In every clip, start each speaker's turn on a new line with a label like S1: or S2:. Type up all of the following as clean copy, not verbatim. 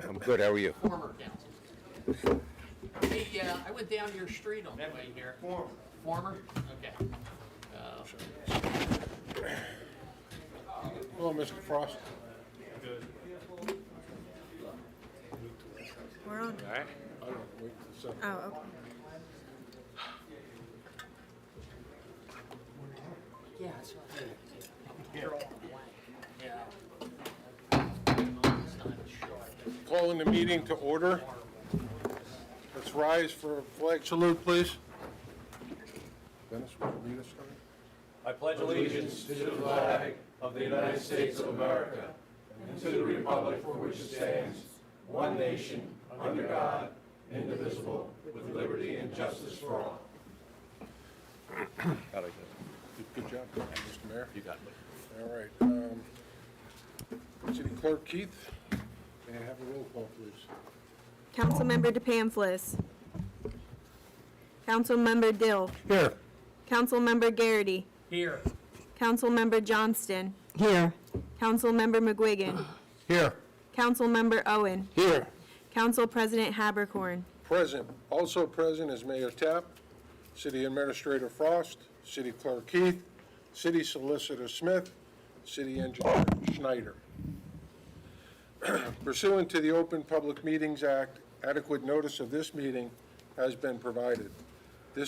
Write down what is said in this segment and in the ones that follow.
S1: I'm good. How are you?
S2: Former council. Hey, I went down your street on the way here. Former? Okay.
S3: Hello, Mr. Frost.
S4: We're on.
S1: All right.
S3: I don't wait a second.
S4: Oh, okay.
S2: Yeah, it's right. Here all the way. Yeah.
S3: Calling the meeting to order. Let's rise for a flag salute, please. Dennis, will you lead us?
S5: I pledge allegiance to the flag of the United States of America and to the republic for which it stands, one nation, under God, indivisible, with liberty and justice for all.
S3: Good job, Mr. Mayor.
S5: You got it.
S3: All right. City Clerk Keith, may I have a roll call, please?
S4: Councilmember DePamphlis. Councilmember Dill.
S3: Here.
S4: Councilmember Garrity.
S2: Here.
S4: Councilmember Johnston.
S6: Here.
S4: Councilmember McGuigan.
S3: Here.
S4: Councilmember Owen.
S3: Here.
S4: Council President Habercorn.
S3: Present. Also present is Mayor Tapp, City Administrator Frost, City Clerk Keith, City Solicitor Smith, City Engineer Schneider. Pursuant to the Open Public Meetings Act, adequate notice of this meeting has been provided. The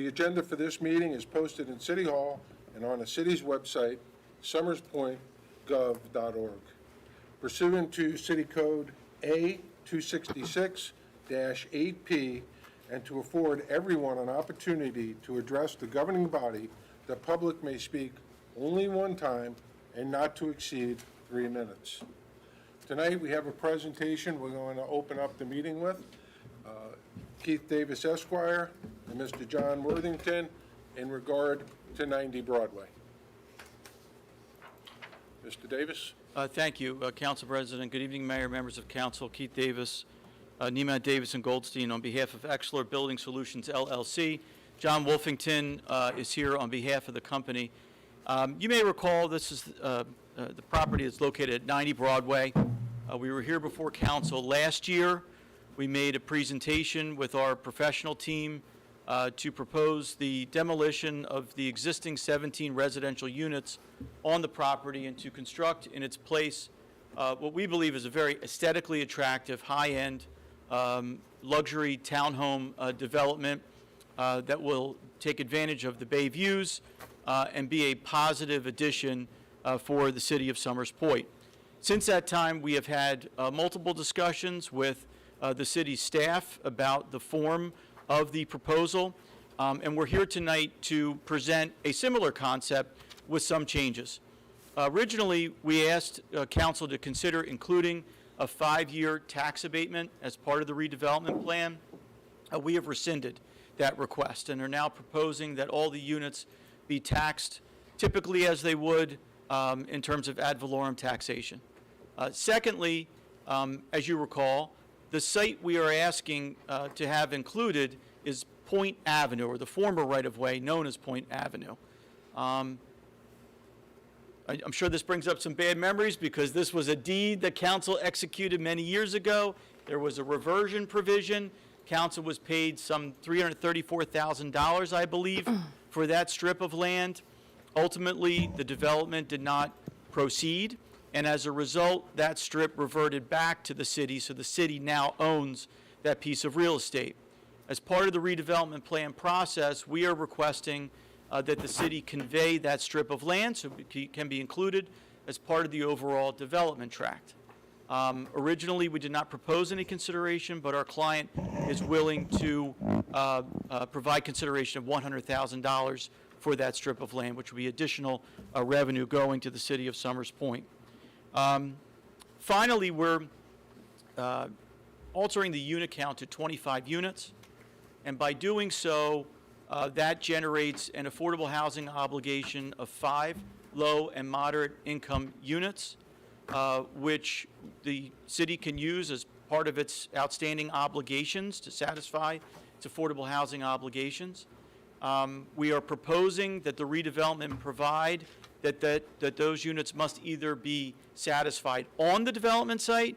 S3: agenda for this meeting is posted in City Hall and on the city's website, summerspointgov.org. Pursuant to City Code A 266-8P, and to afford everyone an opportunity to address the governing body, the public may speak only one time and not to exceed 3 minutes. Tonight, we have a presentation we're going to open up the meeting with. Keith Davis Esquire and Mr. John Worthington in regard to 90 Broadway. Mr. Davis?
S7: Thank you, Council President. Good evening, Mayor, members of Council. Keith Davis, Niemann, Davis, and Goldstein on behalf of Exler Building Solutions, LLC. John Wolfington is here on behalf of the company. You may recall this is the property that's located at 90 Broadway. We were here before Council last year. We made a presentation with our professional team to propose the demolition of the existing 17 residential units on the property and to construct in its place what we believe is a very aesthetically attractive, high-end luxury townhome development that will take advantage of the bay views and be a positive addition for the city of Summers Point. Since that time, we have had multiple discussions with the city's staff about the form of the proposal, and we're here tonight to present a similar concept with some changes. Originally, we asked Council to consider including a 5-year tax abatement as part of the redevelopment plan. We have rescinded that request and are now proposing that all the units be taxed typically as they would in terms of ad valorem taxation. Secondly, as you recall, the site we are asking to have included is Point Avenue, or the former right-of-way known as Point Avenue. I'm sure this brings up some bad memories because this was a deed that Council executed many years ago. There was a reversion provision. Council was paid some $334,000, I believe, for that strip of land. Ultimately, the development did not proceed, and as a result, that strip reverted back to the city, so the city now owns that piece of real estate. As part of the redevelopment plan process, we are requesting that the city convey that strip of land so it can be included as part of the overall development tract. Originally, we did not propose any consideration, but our client is willing to provide consideration of $100,000 for that strip of land, which will be additional revenue going to the city of Summers Point. Finally, we're altering the unit count to 25 units, and by doing so, that generates an affordable housing obligation of 5 low and moderate income units, which the city can use as part of its outstanding obligations to satisfy its affordable housing obligations. We are proposing that the redevelopment provide that those units must either be satisfied on the development site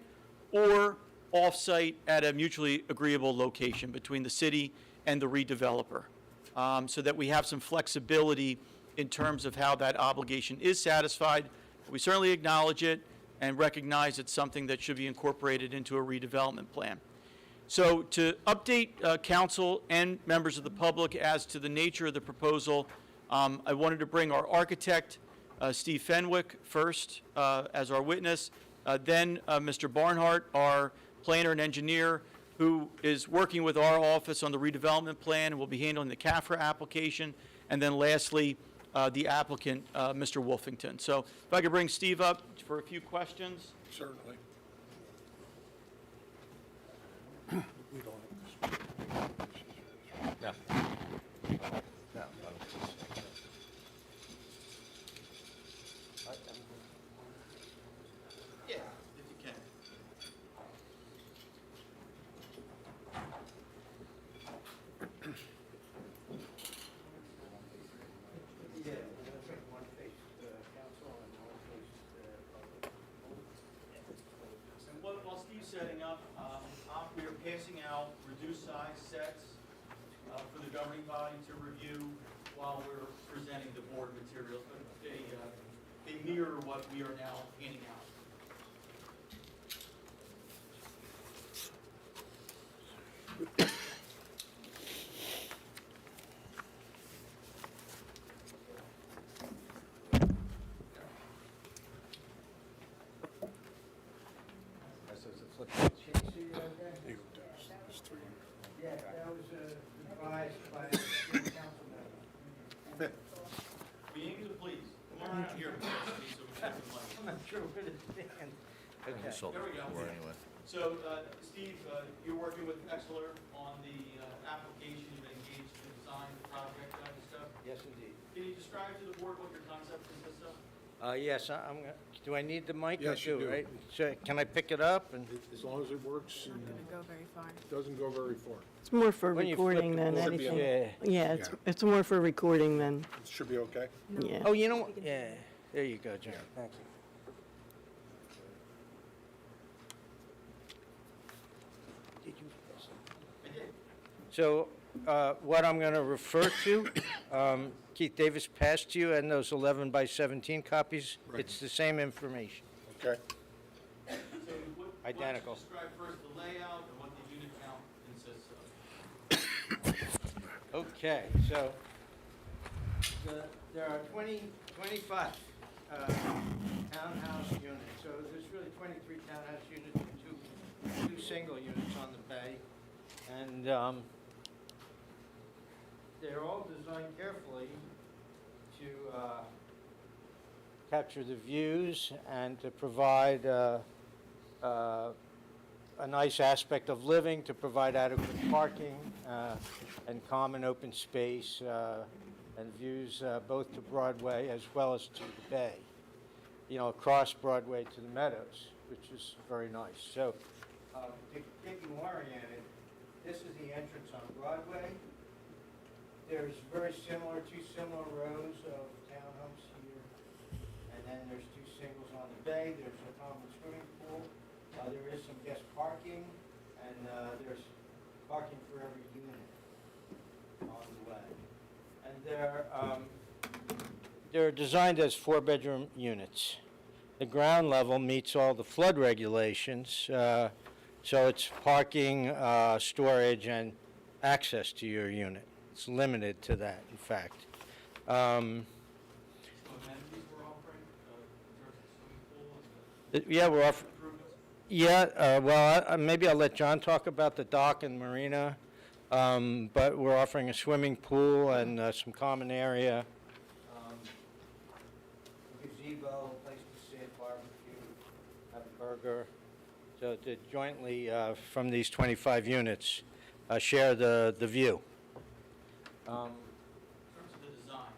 S7: or off-site at a mutually agreeable location between the city and the redeveloper, so that we have some flexibility in terms of how that obligation is satisfied. We certainly acknowledge it and recognize it's something that should be incorporated into a redevelopment plan. So to update council and members of the public as to the nature of the proposal, I wanted to bring our architect, Steve Fenwick, first as our witness, then Mr. Barnhart, our planner and engineer, who is working with our office on the redevelopment plan and will be handling the CAFRA application, and then lastly, the applicant, Mr. Wolfington. So if I could bring Steve up for a few questions.
S3: Certainly. We don't have this.
S7: Yeah, if you can. And while Steve's setting up, we are passing out reduced size sets for the governing body to review while we're presenting the board materials. But they mirror what we are now handing out.
S3: There's three.
S1: Yeah, that was advised by the city council member.
S7: We aim to please. Come on out here, please, so we can have some money.
S1: I'm not sure where to stand. Okay.
S7: There we go. So, Steve, you're working with Exeler on the application, you've been engaged to design the project that I discussed.
S1: Yes, indeed.
S7: Can you describe to the board what your concept consists of?
S1: Yes, I'm gonna, do I need the mic?
S3: Yes, you do.
S1: Right? So, can I pick it up and?
S3: As long as it works and
S4: Go very far.
S3: doesn't go very far.
S6: It's more for
S1: When you flip
S6: recording
S1: the
S6: than
S1: board,
S6: anything.
S1: yeah.
S6: Yeah, it's more for recording than,
S3: It should be okay.
S6: yeah.
S1: Oh, you know what? Yeah, there you go, John. Thank you. Did you?
S7: I did.
S1: So, what I'm going to refer to, Keith Davis passed you and those 11 by 17 copies.
S3: Right.
S1: It's the same information.
S3: Okay.
S7: So what?
S1: Identical.
S7: Why don't you describe first the layout and what the unit count consists of?
S1: Okay, so there are 25 townhouse units. So there's really 23 townhouse units and two single units on the bay. And they're all designed carefully to capture the views and to provide a nice aspect of living, to provide adequate parking and common open space and views both to Broadway as well as to the bay, you know, across Broadway to the Meadows, which is very nice. So to get you oriented, this is the entrance on Broadway. There's two similar rows of townhomes here, and then there's two singles on the bay. There's a common swimming pool. There is some guest parking, and there's parking for every unit on the way. And they're designed as 4-bedroom units. The ground level meets all the flood regulations, so it's parking, storage, and access to your unit. It's limited to that, in fact.
S7: So amenities we're offering in terms of swimming pool and
S1: Yeah, we're off.
S7: improvements?
S1: Yeah, well, maybe I'll let John talk about the dock and marina, but we're offering a swimming pool and some common area. Gazebo, place to sit, barbecue, have a burger. So to jointly, from these 25 units, share the view.
S7: In terms of the design,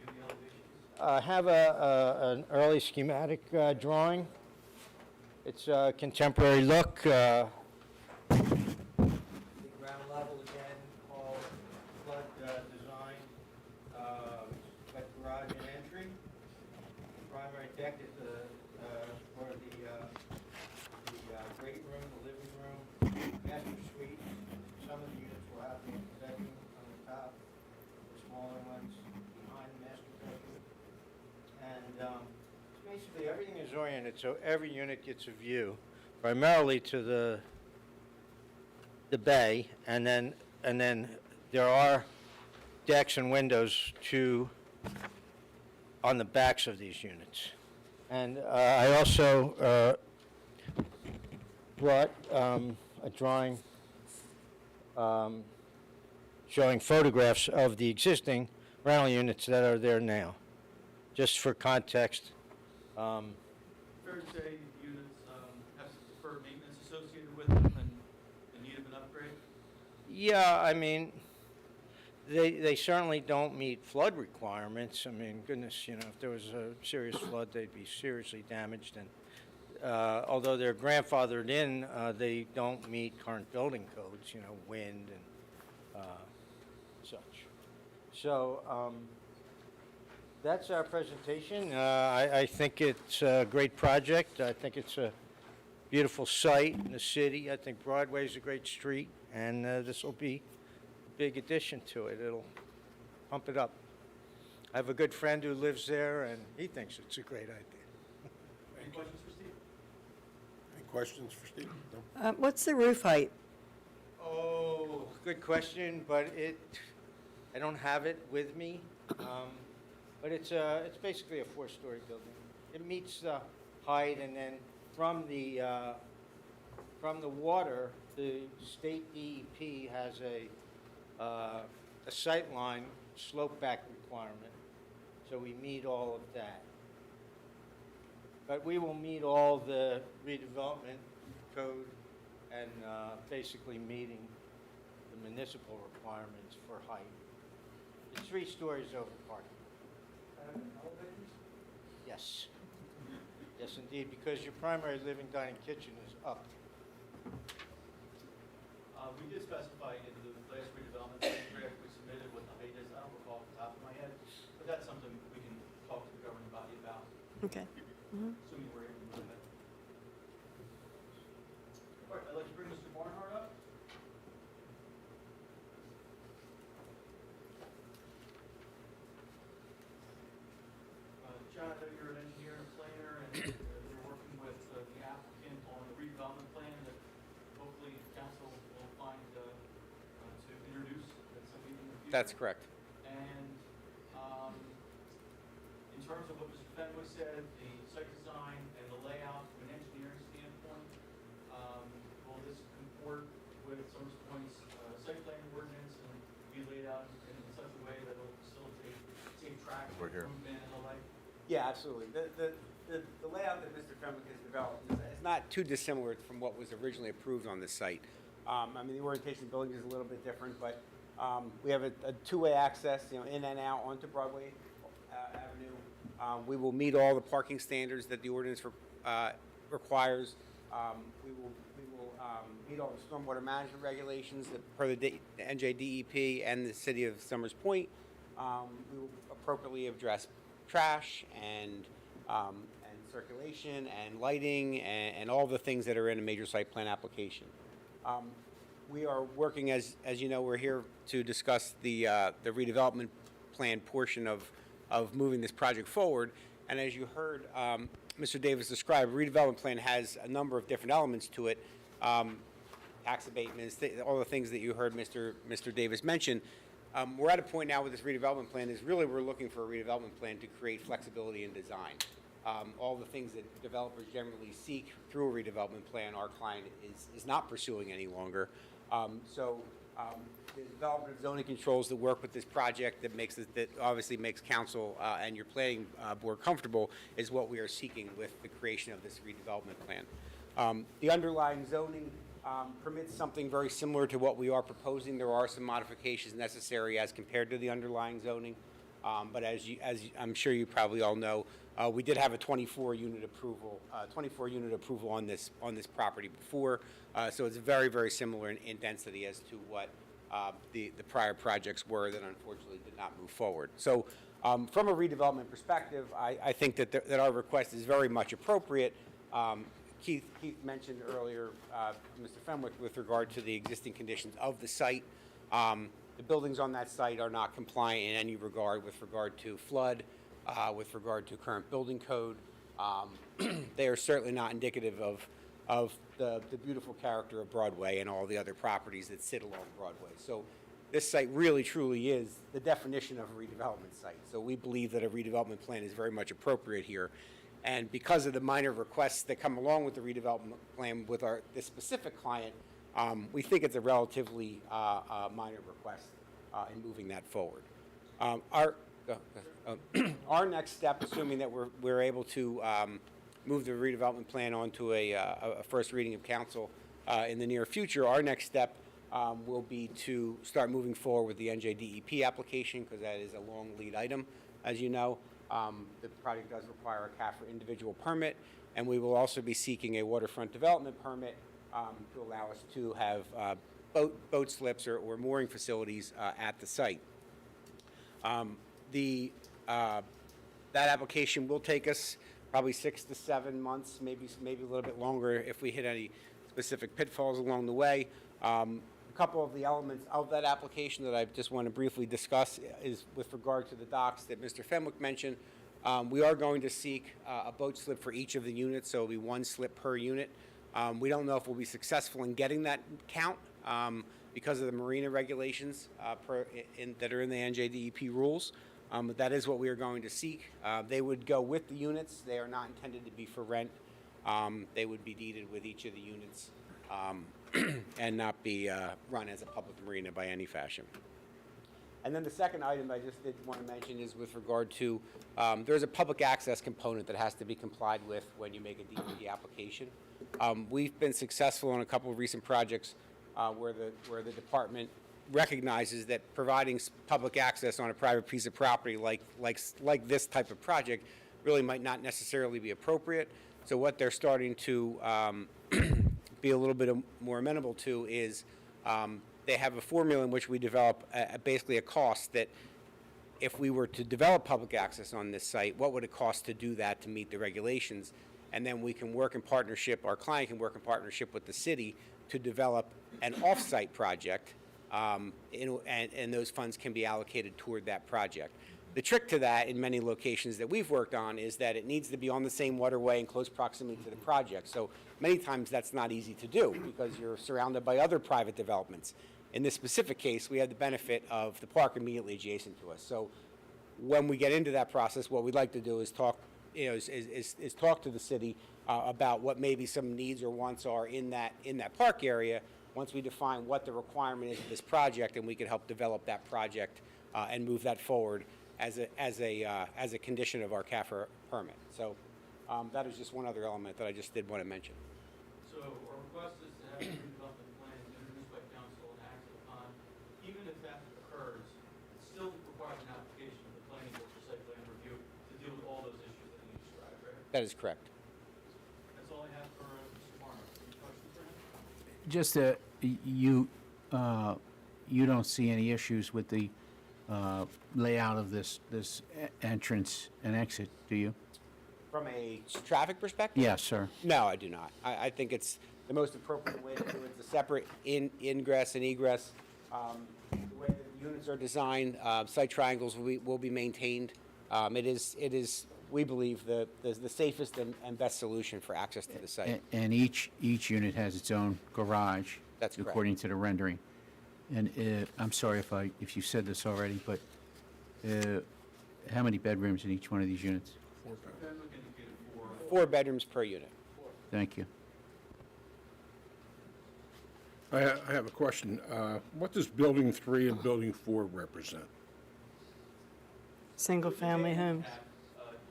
S7: can you review the elevations?
S1: I have an early schematic drawing. It's a contemporary look. The ground level again, all flood design, wet garage and entry. The primary deck is for the great room. units, so every unit gets a view, primarily to the bay, and then there are decks and windows on the backs of these units. And I also brought a drawing showing photographs of the existing rental units that are there now, just for context.
S7: Fair to say units have some deferred maintenance associated with them and in need of an upgrade?
S1: Yeah, I mean, they certainly don't meet flood requirements. I mean, goodness, if there was a serious flood, they'd be seriously damaged. And although they're grandfathered in, they don't meet current building codes, wind and such. So that's our presentation. I think it's a great project. I think it's a beautiful site in the city. I think Broadway's a great street, and this will be a big addition to it. It'll pump it up. I have a good friend who lives there, and he thinks it's a great idea.
S7: Any questions for Steve?
S3: Any questions for Steve? No?
S6: What's the roof height?
S1: Oh, good question, but I don't have it with me. But it's basically a 4-story building. It meets the height, and then from the water, the state DEP has a sightline slope back requirement, so we meet all of that. But we will meet all the redevelopment code and basically meeting the municipal requirements for height. It's 3 stories over parking. Yes. Yes, indeed, because your primary living, dining, kitchen is up.
S7: We did specify in the last redevelopment plan draft we submitted what the height is. I don't recall off the top of my head, but that's something we can talk to the governing body about,
S6: Okay.
S7: assuming we're able to move it. All right, I'd like to bring Mr. Barnhart up. John, I know you're an engineer and planner, and you're working with the applicant on the redevelopment plan that hopefully council will find to introduce at some meeting in the future.
S8: That's correct.
S7: And in terms of what Mr. Fenwick said, the site design and the layout from an engineering standpoint, will this comport with Summers Point's site plan ordinance and be laid out in such a way that will facilitate safe traffic movement and the like?
S8: Yeah, absolutely. The layout that Mr. Fenwick has developed is not too dissimilar from what was originally approved on this site. I mean, the orientation of the building is a little bit different, but we have a two-way access, in and out onto Broadway Avenue. We will meet all the parking standards that the ordinance requires. We will meet all the stormwater management regulations per the NJDEP and the City of Summers Point. We will appropriately address trash and circulation and lighting and all the things that are in a major site plan application. We are working, as you know, we're here to discuss the redevelopment plan portion of moving this project forward. And as you heard Mr. Davis describe, redevelopment plan has a number of different elements to it. Tax abatements, all the things that you heard Mr. Davis mention. We're at a point now with this redevelopment plan is really we're looking for a redevelopment plan to create flexibility in design. All the things that developers generally seek through a redevelopment plan, our client is not pursuing any longer. The development of zoning controls that work with this project that obviously makes council and your planning board comfortable is what we are seeking with the creation of this redevelopment plan. The underlying zoning permits something very similar to what we are proposing. There are some modifications necessary as compared to the underlying zoning. But as I'm sure you probably all know, we did have a 24-unit approval on this property before. So it's very, very similar in density as to what the prior projects were that unfortunately did not move forward. So from a redevelopment perspective, I think that our request is very much appropriate. Keith mentioned earlier, Mr. Fenwick, with regard to the existing conditions of the site. The buildings on that site are not compliant in any regard with regard to flood, with regard to current building code. They are certainly not indicative of the beautiful character of Broadway and all the other properties that sit along Broadway. So this site really, truly is the definition of a redevelopment site. So we believe that a redevelopment plan is very much appropriate here. And because of the minor requests that come along with the redevelopment plan with this specific client, we think it's a relatively minor request in moving that forward. Our next step, assuming that we're able to move the redevelopment plan onto a first reading of council in the near future, our next step will be to start moving forward with the NJDEP application, because that is a long lead item, as you know. The project does require a CAFR individual permit, and we will also be seeking a waterfront development permit to allow us to have boat slips or mooring facilities at the site. That application will take us probably 6 to 7 months, maybe a little bit longer if we hit any specific pitfalls along the way. A couple of the elements of that application that I just want to briefly discuss is with regard to the docks that Mr. Fenwick mentioned. We are going to seek a boat slip for each of the units, so it'll be 1 slip per unit. We don't know if we'll be successful in getting that count because of the marina regulations that are in the NJDEP rules. But that is what we are going to seek. They would go with the units. They are not intended to be for rent. They would be deeded with each of the units and not be run as a public marina by any fashion. And then the second item I just did want to mention is with regard to, there's a public access component that has to be complied with when you make a DEP application. We've been successful on a couple of recent projects where the department recognizes that providing public access on a private piece of property like this type of project really might not necessarily be appropriate. So what they're starting to be a little bit more amenable to is they have a formula in which we develop basically a cost that if we were to develop public access on this site, what would it cost to do that to meet the regulations? And then we can work in partnership, our client can work in partnership with the city to develop an off-site project, and those funds can be allocated toward that project. The trick to that in many locations that we've worked on is that it needs to be on the same waterway in close proximity to the project. So many times that's not easy to do because you're surrounded by other private developments. In this specific case, we have the benefit of the park immediately adjacent to us. So when we get into that process, what we'd like to do is talk, is talk to the city about what maybe some needs or wants are in that park area. Once we define what the requirement is of this project, and we can help develop that project and move that forward as a condition of our CAFR permit. So that is just one other element that I just did want to mention.
S7: So our request is to have a redevelopment plan introduced by council and acted upon. Even if that occurs, it still requires an application of the planning board for site plan review to deal with all those issues that you described, right?
S8: That is correct.
S7: That's all I have for Mr. Marner. Any questions for him?
S9: Just you don't see any issues with the layout of this entrance and exit, do you?
S8: From a traffic perspective?
S9: Yes, sir.
S8: No, I do not. I think it's the most appropriate way to do it. It's a separate ingress and egress. The way that the units are designed, site triangles will be maintained. It is, we believe, the safest and best solution for access to the site.
S9: And each unit has its own garage.
S8: That's correct.
S9: According to the rendering. And I'm sorry if you said this already, but how many bedrooms in each one of these units?
S8: 4 bedrooms per unit.
S9: Thank you.
S3: I have a question. What does Building 3 and Building 4 represent?
S6: Single-family homes.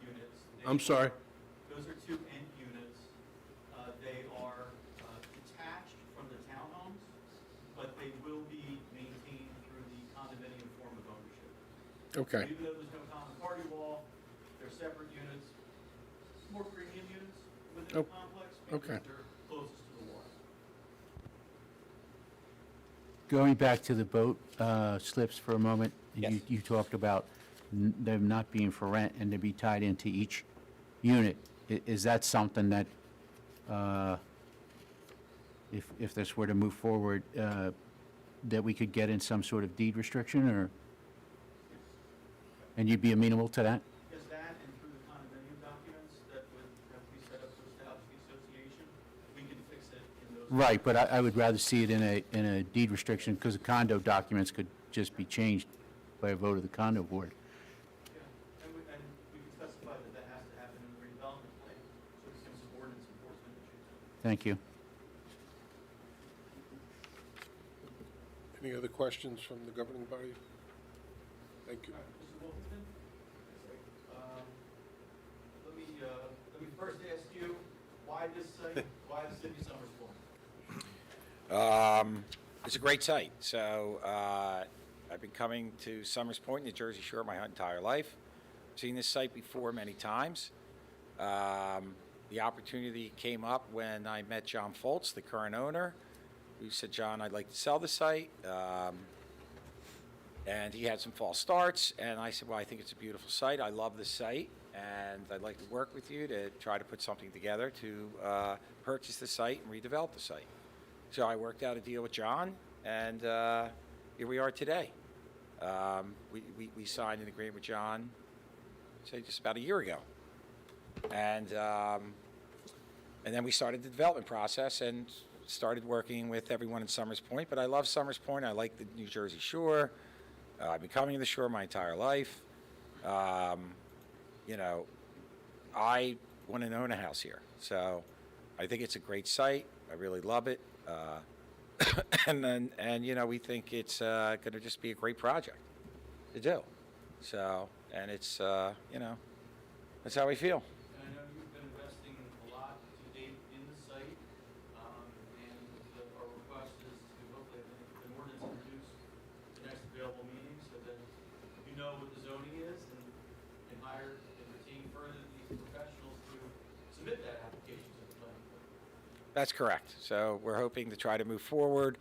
S7: Units.
S3: I'm sorry?
S7: Those are 2 end units. They are detached from the townhomes, but they will be maintained through the condominium form of ownership.
S3: Okay.
S7: Even though there's no common party wall, they're separate units, more premium units within the complex because
S3: Okay.
S7: they're closest to the water.
S9: Going back to the boat slips for a moment.
S8: Yes.
S9: You talked about them not being for rent and to be tied into each unit. Is that something that, if this were to move forward, that we could get in some sort of deed restriction, or? And you'd be amenable to that?
S7: Because that and through the condominium documents, that would
S9: Right, but I would rather see it in a deed restriction, because the condo documents could just be changed by a vote of the condo board.
S7: Yeah, and we can specify that that has to happen in the redevelopment plan, so it becomes an ordinance enforcement issue.
S9: Thank you.
S3: Any other questions from the governing body? Thank you.
S7: Mr. Wolfington? Let me first ask you, why this site, why the city of Summers Point?
S10: It's a great site. So I've been coming to Summers Point, New Jersey Shore, my entire life. Seen this site before many times. The opportunity came up when I met John Foltz, the current owner, who said, John, I'd like to sell the site. And he had some false starts, and I said, well, I think it's a beautiful site. I love this site, and I'd like to work with you to try to put something together to purchase the site and redevelop the site. So I worked out a deal with John, and here we are today. We signed an agreement with John, say, just about a year ago. And then we started the development process and started working with everyone in Summers Point. But I love Summers Point. I like the New Jersey Shore. I've been coming to the shore my entire life. You know, I want to own a house here. So I think it's a great site. I really love it. And you know, we think it's going to just be a great project to do. So, and it's, you know, that's how we feel.
S7: And I know you've been investing a lot to date in the site, and our request is to hopefully have an ordinance introduced at the next available meeting so that you know what the zoning is and hire and retain further these professionals to submit that application to the planning board.
S10: That's correct. So we're hoping to try to move forward.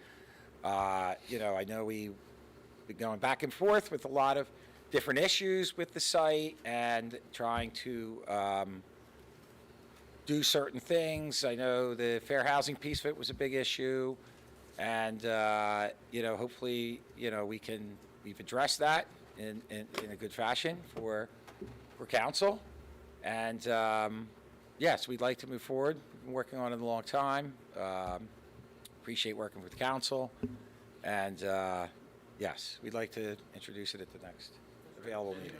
S10: You know, I know we've been going back and forth with a lot of different issues with the site and trying to do certain things. I know the fair housing piece of it was a big issue. And, you know, hopefully, you know, we've addressed that in a good fashion for council. And, yes, we'd like to move forward. We've been working on it a long time. Appreciate working with council. And, yes, we'd like to introduce it at the next available meeting.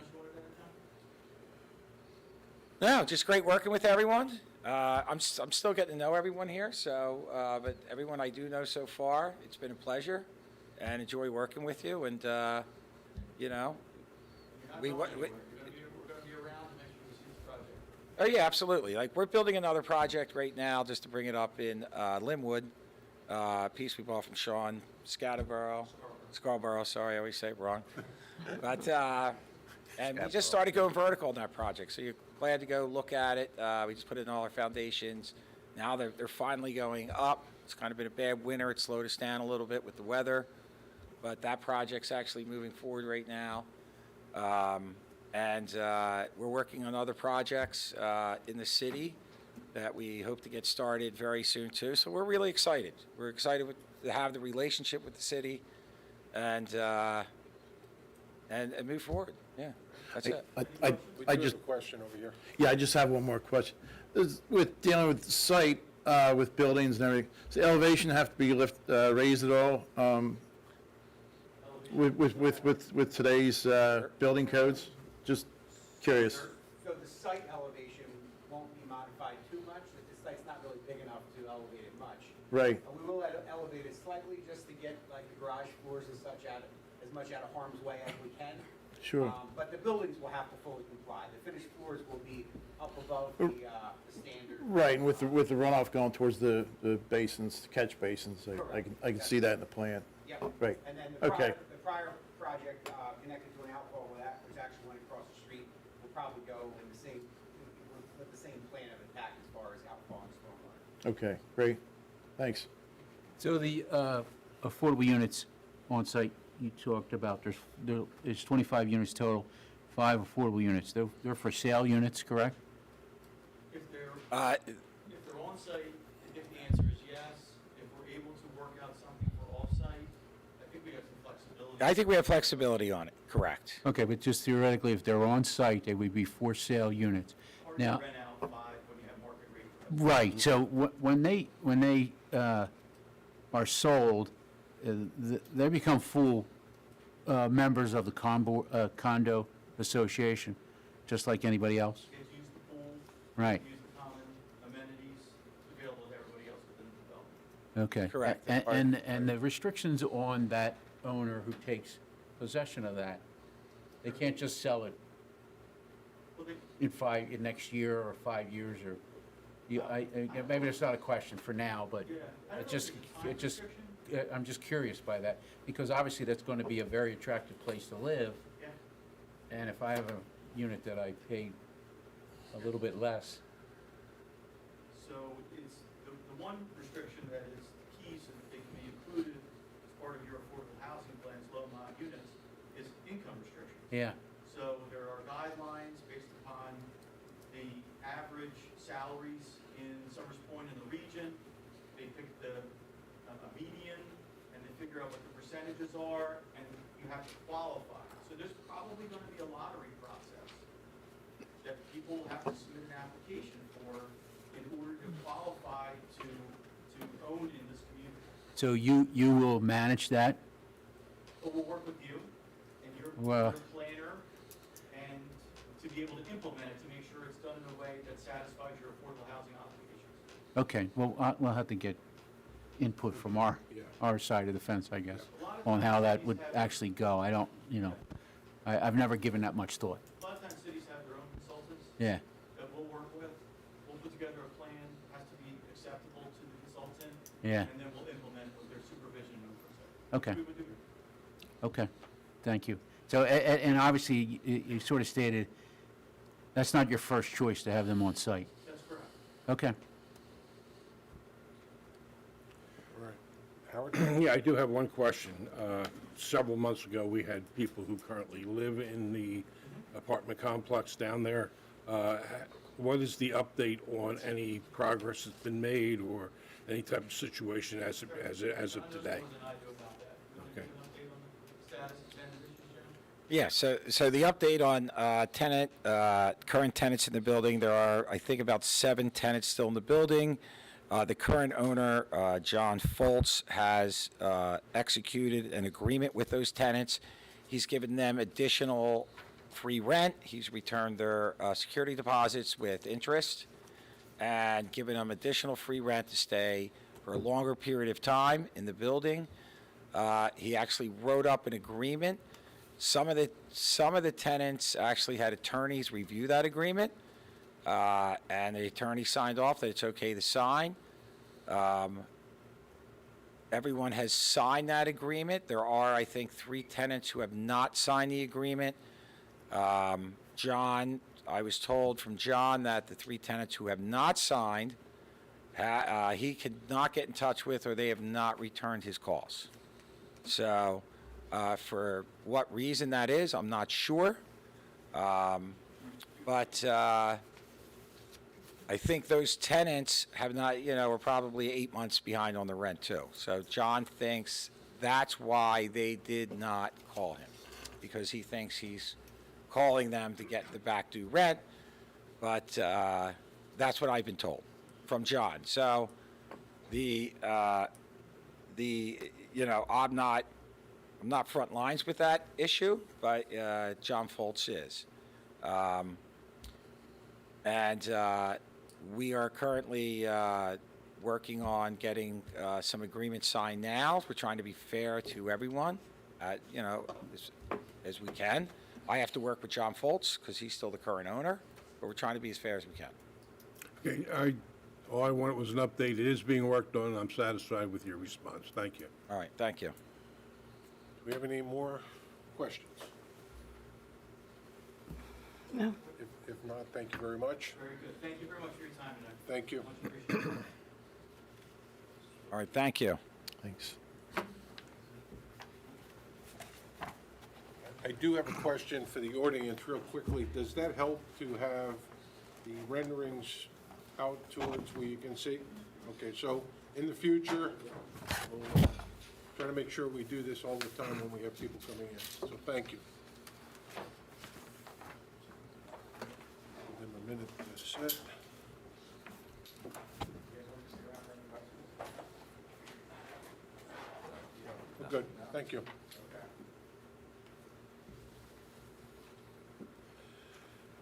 S10: No, just great working with everyone. I'm still getting to know everyone here, so, but everyone I do know so far, it's been a pleasure and enjoy working with you. And, you know,
S7: We're going to be around to make sure we see this project.
S10: oh, yeah, absolutely. Like, we're building another project right now, just to bring it up in Linwood, a piece we bought from Sean Scarborough, sorry, I always say it wrong. But, and we just started going vertical on that project, so you're glad to go look at it. We just put in all our foundations. Now they're finally going up. It's kind of been a bad winter. It slowed us down a little bit with the weather, but that project's actually moving forward right now. And we're working on other projects in the city that we hope to get started very soon too. So we're really excited. We're excited to have the relationship with the city and move forward. Yeah, that's it.
S3: We
S11: I
S3: do
S11: just,
S3: have a question over here.
S11: yeah, I just have one more question. With dealing with the site, with buildings and everything, does the elevation have to be raised at all? With today's building codes? Just curious.
S8: So the site elevation won't be modified too much, but the site's not really big enough to elevate it much.
S11: Right.
S8: We will elevate it slightly just to get like the garage floors and such as much out of harm's way as we can.
S11: Sure.
S8: But the buildings will have to fully comply. The finished floors will be up above the standard.
S11: Right, and with the runoff going towards the basins, the catch basins, I can see that in the plan.
S8: Yep.
S11: Right.
S8: And then the
S11: Okay.
S8: prior project connected to an outfall with that, which actually went across the street, will probably go in the same, with the same plan of attack as far as outfall and stormwater.
S11: Okay, great. Thanks.
S9: So the affordable units on site you talked about, there's 25 units total, 5 affordable units. They're for sale units, correct?
S7: If they're
S10: Uh,
S7: on site, if the answer is yes, if we're able to work out something for off-site, I think we have some flexibility.
S10: I think we have flexibility on it, correct.
S9: Okay, but just theoretically, if they're on site, they would be for sale units.
S7: Hard to
S9: Now,
S7: rent out 5 when you have market rate.
S9: right, so when they are sold, they become full members of the condo association, just like anybody else?
S7: Kids use the pool.
S9: Right.
S7: Use the common amenities available to everybody else within the development.
S9: Okay.
S10: Correct.
S9: And the restrictions on that owner who takes possession of that, they can't just sell it
S7: Well, they,
S9: in next year or 5 years, or, maybe that's not a question for now, but
S7: yeah. I don't
S9: it
S7: know
S9: just,
S7: if it's a time
S9: it just,
S7: restriction.
S9: I'm just curious by that, because obviously that's going to be a very attractive place to live,
S7: Yeah.
S9: and if I have a unit that I paid a little bit less,
S7: So it's, the one restriction that is key so that they can be included as part of your affordable housing plans, low-mod units, is income restrictions.
S9: yeah,
S7: So there are guidelines based upon the average salaries in Summers Point and the region. They pick a median, and they figure out what the percentages are, and you have to qualify. So there's probably going to be a lottery process that people have to submit an application for in order to qualify to own in this community.
S9: so you will manage that?
S7: But we'll work with you and your
S9: Well-
S7: planner, and to be able to implement it, to make sure it's done in a way that satisfies your affordable housing obligations.
S9: Okay, well, we'll have to get input from our side of the fence, I guess, on how that would actually go. I don't, I've never given that much thought.
S7: A lot of times cities have their own consultants
S9: Yeah,
S7: that we'll work with. We'll put together a plan, has to be acceptable to the consultant.
S9: Yeah.
S7: And then we'll implement with their supervision and oversight.
S9: Okay.
S7: We would do.
S9: okay, thank you. So, and obviously, you sort of stated, that's not your first choice to have them on site.
S7: That's correct.
S9: Okay.
S3: All right. Howard?
S12: Yeah, I do have one question. Several months ago, we had people who currently live in the apartment complex down there. What is the update on any progress that's been made or any type of situation as of today?
S7: I know more than I do about that. Would you give
S12: Okay.
S7: an update on the status of tenant issues, Jim?
S10: Yeah, so the update on current tenants in the building, there are, I think, about 7 tenants still in the building. The current owner, John Foltz, has executed an agreement with those tenants. He's given them additional free rent. He's returned their security deposits with interest and given them additional free rent to stay for a longer period of time in the building. He actually wrote up an agreement. Some of the tenants actually had attorneys review that agreement, and the attorney signed off that it's okay to sign. Everyone has signed that agreement. There are, I think, 3 tenants who have not signed the agreement. John, I was told from John that the 3 tenants who have not signed, he could not get in touch with, or they have not returned his calls. So, for what reason that is, I'm not sure. But I think those tenants have not, are probably 8 months behind on the rent too. So John thinks that's why they did not call him, because he thinks he's calling them to get the back due rent. But that's what I've been told from John. So I'm not front lines with that issue, but John Foltz is. We are currently working on getting some agreements signed now. We're trying to be fair to everyone, as we can. I have to work with John Foltz because he's still the current owner, but we're trying to be as fair as we can.
S12: Okay, all I wanted was an update. It is being worked on, and I'm satisfied with your response. Thank you.
S10: All right, thank you.
S3: Do we have any more questions?
S6: No.
S3: If not, thank you very much.
S7: Very good. Thank you very much for your time tonight.
S3: Thank you.
S7: Much appreciated.
S10: All right, thank you.
S11: Thanks.
S3: I do have a question for the audience real quickly. Does that help to have the renderings out towards where you can see? Okay, so in the future, we'll try to make sure we do this all the time when we have people coming in. So thank you. Give them a minute to set. Good, thank you.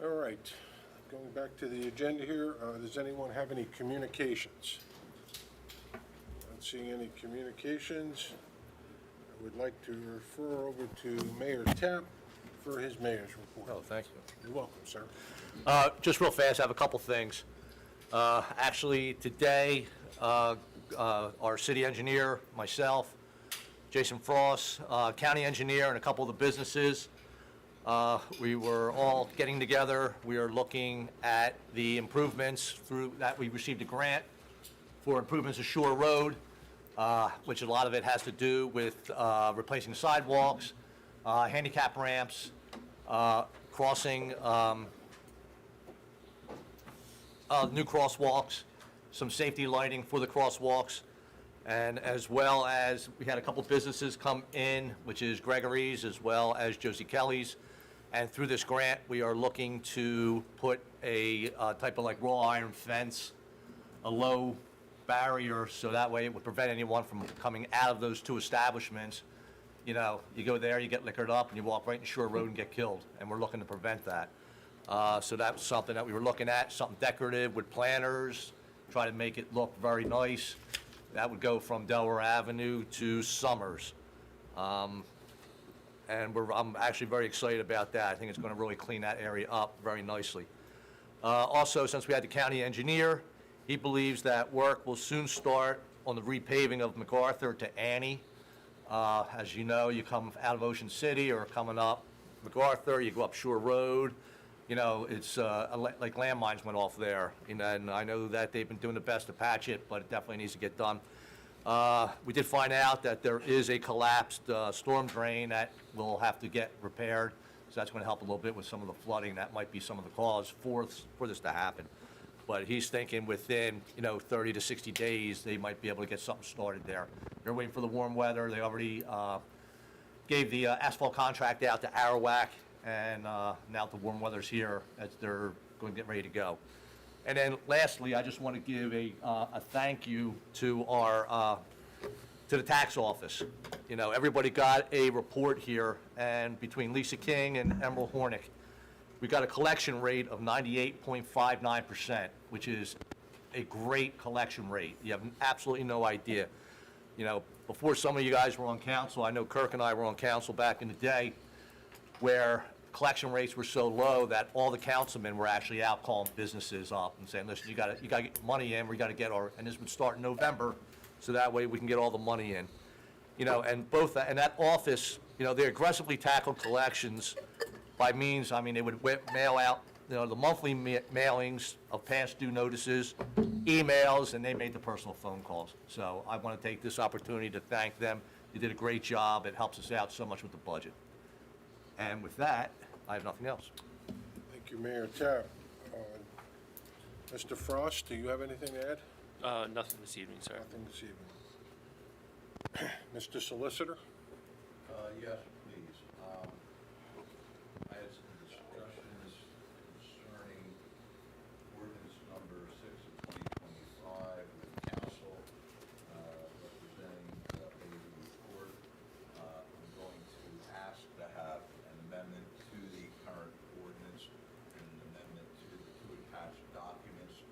S3: All right, going back to the agenda here, does anyone have any communications? Not seeing any communications. I would like to refer over to Mayor Tapp for his mayor's report.
S13: Oh, thank you.
S3: You're welcome, sir.
S13: Just real fast, I have a couple things. Actually, today, our city engineer, myself, Jason Frost, county engineer, and a couple of the businesses, we were all getting together. We are looking at the improvements through that. We received a grant for improvements to Shore Road, which a lot of it has to do with replacing sidewalks, handicap ramps, crossing, new crosswalks, some safety lighting for the crosswalks, and as well as we had a couple businesses come in, which is Gregory's as well as Josie Kelly's. And through this grant, we are looking to put a type of like raw iron fence, a low barrier, so that way it would prevent anyone from coming out of those two establishments. You know, you go there, you get liquored up, and you walk right in Shore Road and get killed, and we're looking to prevent that. So that's something that we were looking at, something decorative with planters, try to make it look very nice. That would go from Delaware Avenue to Summers. And I'm actually very excited about that. I think it's going to really clean that area up very nicely. Also, since we had the county engineer, he believes that work will soon start on the repaving of MacArthur to Annie. As you know, you come out of Ocean City or coming up MacArthur, you go up Shore Road. You know, it's like landmines went off there. You know, and I know that they've been doing the best to patch it, but it definitely needs to get done. We did find out that there is a collapsed storm drain that will have to get repaired. So that's going to help a little bit with some of the flooding. That might be some of the cause for this to happen. But he's thinking within, 30 to 60 days, they might be able to get something started there. They're waiting for the warm weather. They already gave the asphalt contract out to Arawak, and now the warm weather's here, as they're going to get ready to go. And then lastly, I just want to give a thank you to our to the tax office. You know, everybody got a report here, and between Lisa King and Emerald Hornick, we got a collection rate of 98.59%, which is a great collection rate. You have absolutely no idea. You know, before some of you guys were on council, I know Kirk and I were on council back in the day, where collection rates were so low that all the councilmen were actually out calling businesses up and saying, listen, you got to get money in, we got to get our, and this would start in November, so that way we can get all the money in. You know, and that office, they aggressively tackled collections by means, they would mail out, the monthly mailings of past due notices, emails, and they made the personal phone calls. So I want to take this opportunity to thank them. They did a great job. It helps us out so much with the budget. And with that, I have nothing else.
S3: Thank you, Mayor Tapp. Mr. Frost, do you have anything to add?
S14: Nothing this evening, sir.
S3: Nothing this evening. Mr. Solicitor?
S5: Yes, please. I had some discussions concerning ordinance number 6 of 2025 with council representing Baby Court. I'm going to ask to have an amendment to the current ordinance and an amendment to the two attached documents.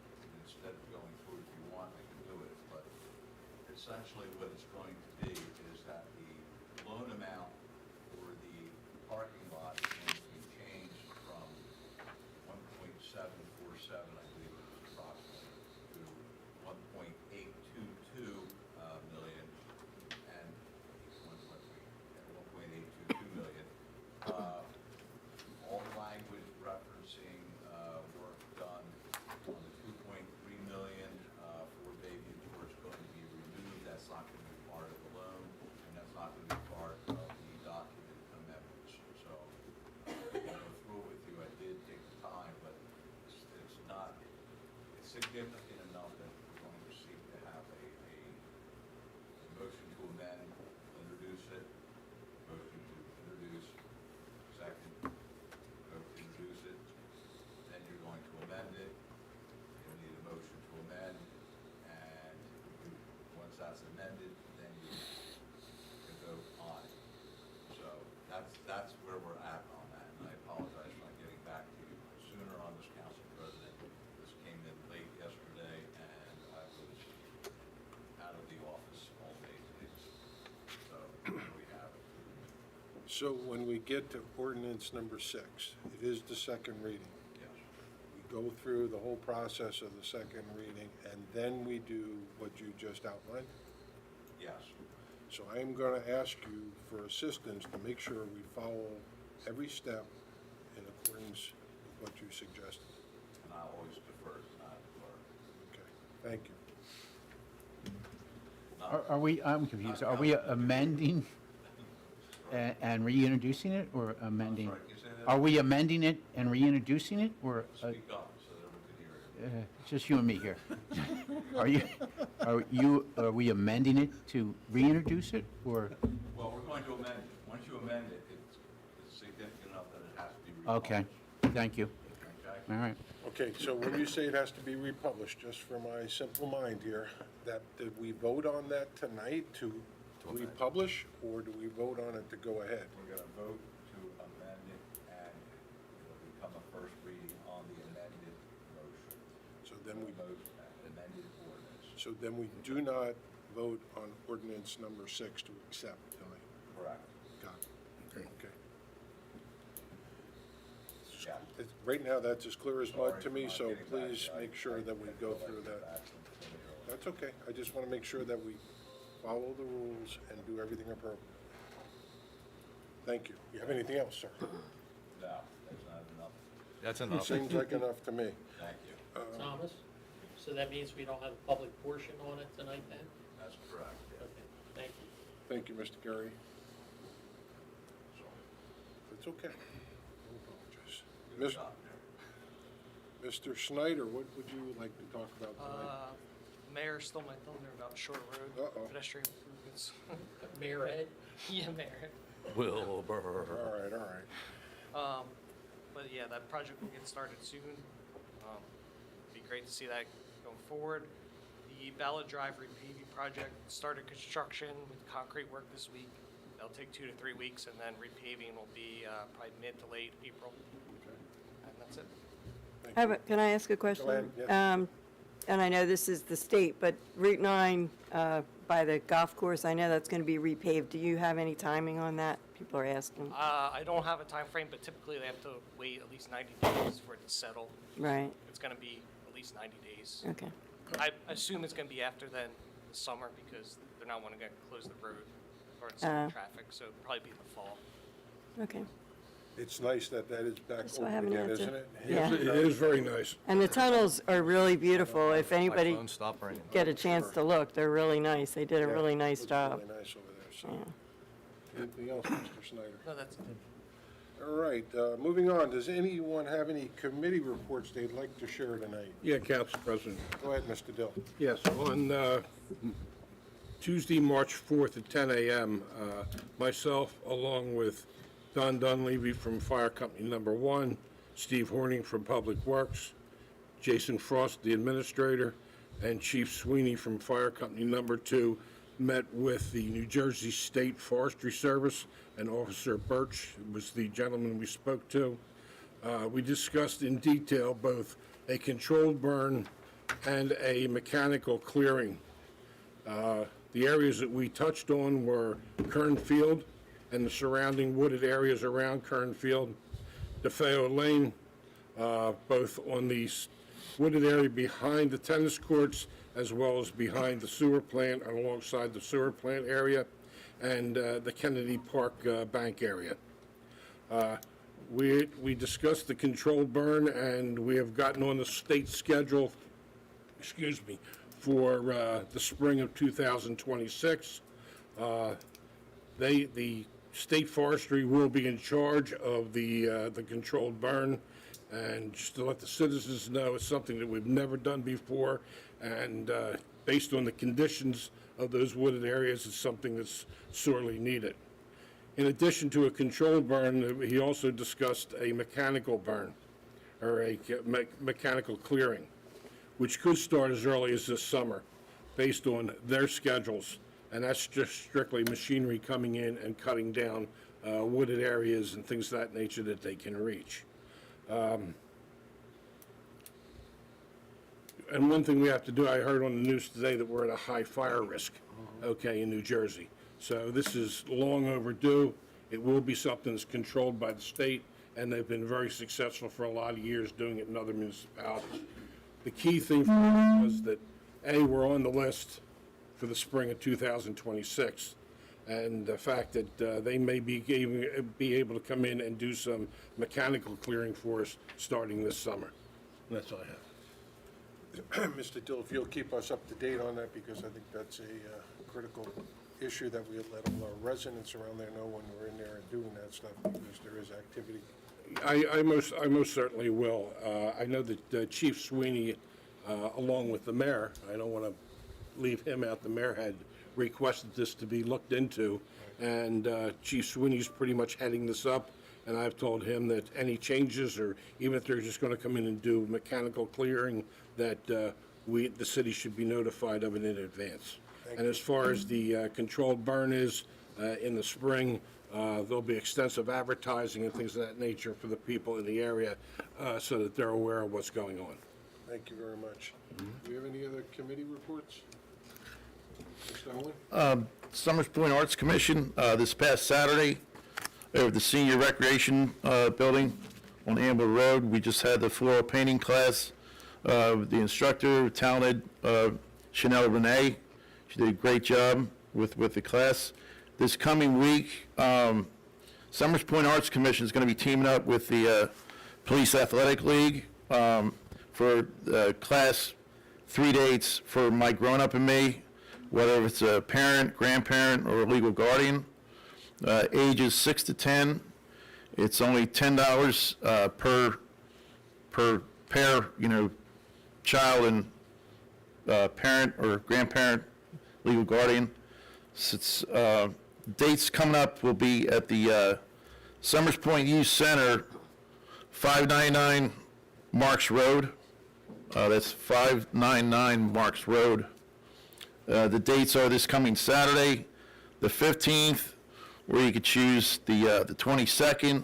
S5: Instead of going through it, if you want, I can do it. But essentially what it's going to be is that the loan amount for the parking lot is going to be changed from 1.747, I believe it was approximately, to 1.822 million, and 1.822 million. All language referencing work done on the 2.3 million for Baby Tour is going to be removed. That's not going to be part of the loan, and that's not going to be part of the document amendments. So to go through with you, I did take the time, but it's not, it's significant enough that we're going to seek to have a motion to amend, introduce it, motion to introduce, second, vote to introduce it, then you're going to amend it, you'll need a motion to amend, and once that's amended, then you can vote
S3: So when we get to ordinance number 6, it is the second reading.
S5: Yes.
S3: We go through the whole process of the second reading, and then we do what you just outlined.
S5: Yes.
S3: So I am going to ask you for assistance to make sure we follow every step in accordance with what you suggested.
S5: And I always defer to that clerk.
S3: Okay, thank you.
S9: Are we, I'm confused, are we amending and reintroducing it, or amending?
S5: Sorry, can you say that?
S9: Are we amending it and reintroducing it, or
S5: Speak up so that everyone can hear you.
S9: just you and me here? Are we amending it to reintroduce it, or?
S5: Well, we're going to amend it. Once you amend it, it's significant enough that it has to be
S9: Okay,
S5: republished.
S9: thank you.
S5: Okay?
S9: All right.
S3: Okay, so when you say it has to be republished, just for my simple mind here, did we vote on that tonight to republish, or do we vote on it to go ahead?
S5: We're going to vote to amend it, and it'll become a first reading on the amended motion.
S3: So then we,
S5: Amended ordinance.
S3: so then we do not vote on ordinance number 6 to accept tonight.
S5: Correct.
S3: Got it. Okay.
S5: Yeah.
S3: Right now, that's as clear as mud to
S5: Sorry
S3: me,
S5: for not
S3: so
S5: getting back.
S3: please make sure that we go through that. That's okay. I just want to make sure that we follow the rules and do everything appropriate. Thank you. You have anything else, sir?
S5: No, that's not enough.
S13: That's enough.
S3: Seems like enough to me.
S5: Thank you.
S2: Thomas? So that means we don't have a public portion on it tonight then?
S5: That's correct, yeah.
S2: Okay, thank you.
S3: Thank you, Mr. Gary. It's okay. No apologies.
S5: Good
S3: Mis-
S5: job there.
S3: Mr. Snyder, what would you like to talk about tonight?
S14: Mayor stole my thunder about Shore Road
S3: Uh-oh.
S14: pedestrian improvements.
S2: Mayor Ed?
S14: Yeah, Mayor.
S13: Wilbur.
S3: All right, all right.
S14: But yeah, that project will get started soon. It'd be great to see that going forward. The Ballard Drive repaving project started construction with concrete work this week. That'll take 2 to 3 weeks, and then repaving will be probably mid to late April. And that's it.
S6: Can I ask a question?
S3: ahead, yes.
S6: And I know this is the state, but Route 9 by the golf course, I know that's going to be repaved. Do you have any timing on that? People are asking.
S14: I don't have a time frame, but typically they have to wait at least 90 days for it to settle.
S6: Right,
S14: It's going to be at least 90 days.
S6: okay.
S14: I assume it's going to be after then, the summer, because they're not wanting to close the road or it's summer traffic, so it'll probably be in the fall.
S6: Okay.
S3: It's nice that that is back
S6: That's why I
S3: open
S6: haven't
S3: again,
S6: answered.
S3: isn't it?
S6: Yeah.
S12: It is very nice.
S6: And the tunnels are really beautiful. If
S13: My
S6: anybody
S13: phone stopped ringing.
S6: get a chance to look, they're really nice. They did a
S3: Yeah,
S6: really nice
S3: looks
S6: job.
S3: Really nice over there, so.
S6: Yeah.
S3: Anything else, Mr. Snyder?
S14: No, that's it.
S3: All right, moving on. Does anyone have any committee reports they'd like to share tonight?
S12: Yeah, Council President.
S3: Go ahead, Mr. Dill.
S12: Yes, on Tuesday, March 4th at 10 a.m., myself, along with Don Dunleavy from Fire Company Number 1, Steve Horning from Public Works, Jason Frost, the administrator, and Chief Sweeney from Fire Company Number 2 met with the New Jersey State Forestry Service, and Officer Birch was the gentleman we spoke to. We discussed in detail both a controlled burn and a mechanical clearing. The areas that we touched on were Kern Field and the surrounding wooded areas around Kern Field, DeFeo Lane, both on the wooded area behind the tennis courts as well as behind the sewer plant and alongside the sewer plant area, and the Kennedy Park bank area. We discussed the controlled burn, and we have gotten on the state schedule, for the spring of 2026. The state forestry will be in charge of the controlled burn, and just to let the citizens know, it's something that we've never done before, and based on the conditions of those wooded areas, it's something that's sorely needed. In addition to a controlled burn, he also discussed a mechanical burn, or a mechanical clearing, which could start as early as this summer, based on their schedules. And that's just strictly machinery coming in and cutting down wooded areas and things of that nature that they can reach. And one thing we have to do, I heard on the news today that we're at a high fire risk, okay, in New Jersey. So this is long overdue, It will be something that's controlled by the state, and they've been very successful for a lot of years doing it in other municipalities. The key thing for us was that, A, we're on the list for the spring of 2026, and the fact that they may be able to come in and do some mechanical clearing for us starting this summer. And that's all I have.
S3: Mr. Dill, if you'll keep us up to date on that, because I think that's a critical issue that we let all our residents around there know when we're in there and doing that stuff, because there is activity.
S12: I most certainly will. I know that Chief Sweeney, along with the mayor, I don't want to leave him out, the mayor had requested this to be looked into, and Chief Sweeney's pretty much heading this up, and I've told him that any changes, or even if they're just going to come in and do mechanical clearing, that the city should be notified of it in advance. And as far as the controlled burn is in the spring, there'll be extensive advertising and things of that nature for the people in the area so that they're aware of what's going on.
S3: Thank you very much. Do we have any other committee reports? Mr. Owen?
S11: Summers Point Arts Commission, this past Saturday, over the senior recreation building on Amber Road. We just had the floral painting class. The instructor, talented Chanel Renee, she did a great job with the class. This coming week, Summers Point Arts Commission is going to be teaming up with the Police Athletic League for class 3 dates for My Grown Up and Me, whether it's a parent, grandparent, or a legal guardian, ages 6 to 10. It's only $10 per pair, child and parent or grandparent, legal guardian. Dates coming up will be at the Summers Point Youth Center, 599 Marks Road. That's 599 Marks Road. The dates are this coming Saturday, the 15th, or you could choose the 22nd,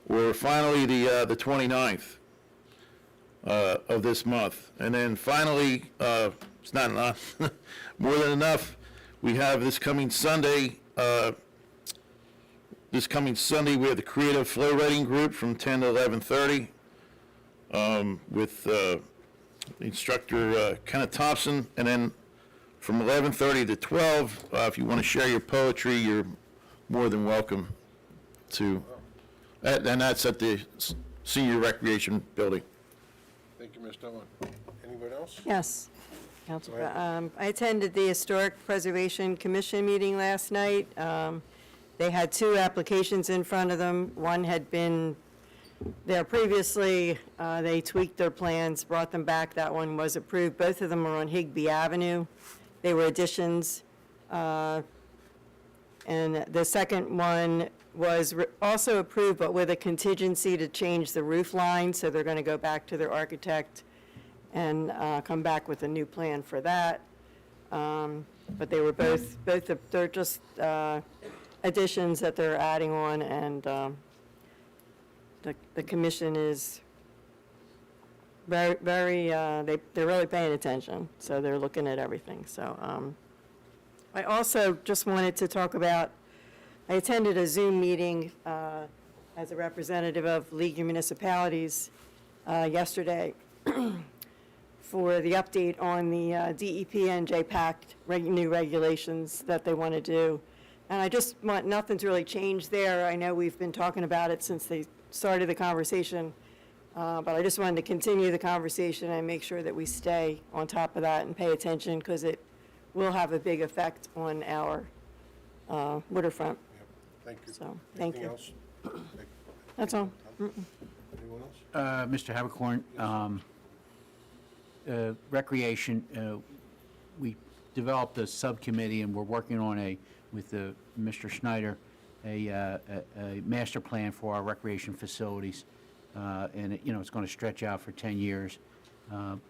S11: or finally the 29th of this month. And then finally, it's not enough, more than enough, we have this coming Sunday, we have the Creative Flow Writing Group from 10 to 11:30 with instructor Kenneth Thompson, and then from 11:30 to 12, if you want to share your poetry, you're more than welcome to, and that's at the Senior Recreation Building.
S3: Thank you, Mr. Owen. Anyone else?
S6: Yes, Council. I attended the Historic Preservation Commission meeting last night. They had 2 applications in front of them. One had been there previously. They tweaked their plans, brought them back. That one was approved. Both of them are on Higbee Avenue. They were additions. And the second one was also approved, but with a contingency to change the roof line. So they're going to go back to their architect and come back with a new plan for that. But they were they're just additions that they're adding on, and the commission is very, they're really paying attention, so they're looking at everything. So I also just wanted to talk about, I attended a Zoom meeting as a representative of League of Municipalities yesterday for the update on the DEP and JPAC new regulations that they want to do. And I just want, nothing's really changed there. I know we've been talking about it since they started the conversation, but I just wanted to continue the conversation and make sure that we stay on top of that and pay attention, because it will have a big effect on our waterfront.
S3: Thank you.
S6: So, thank you.
S3: Anything else?
S6: That's all.
S3: Anyone else?
S9: Mr. Habercorn, Recreation, we developed a subcommittee, and we're working on with Mr. Schneider, a master plan for our recreation facilities. And, it's going to stretch out for 10 years. And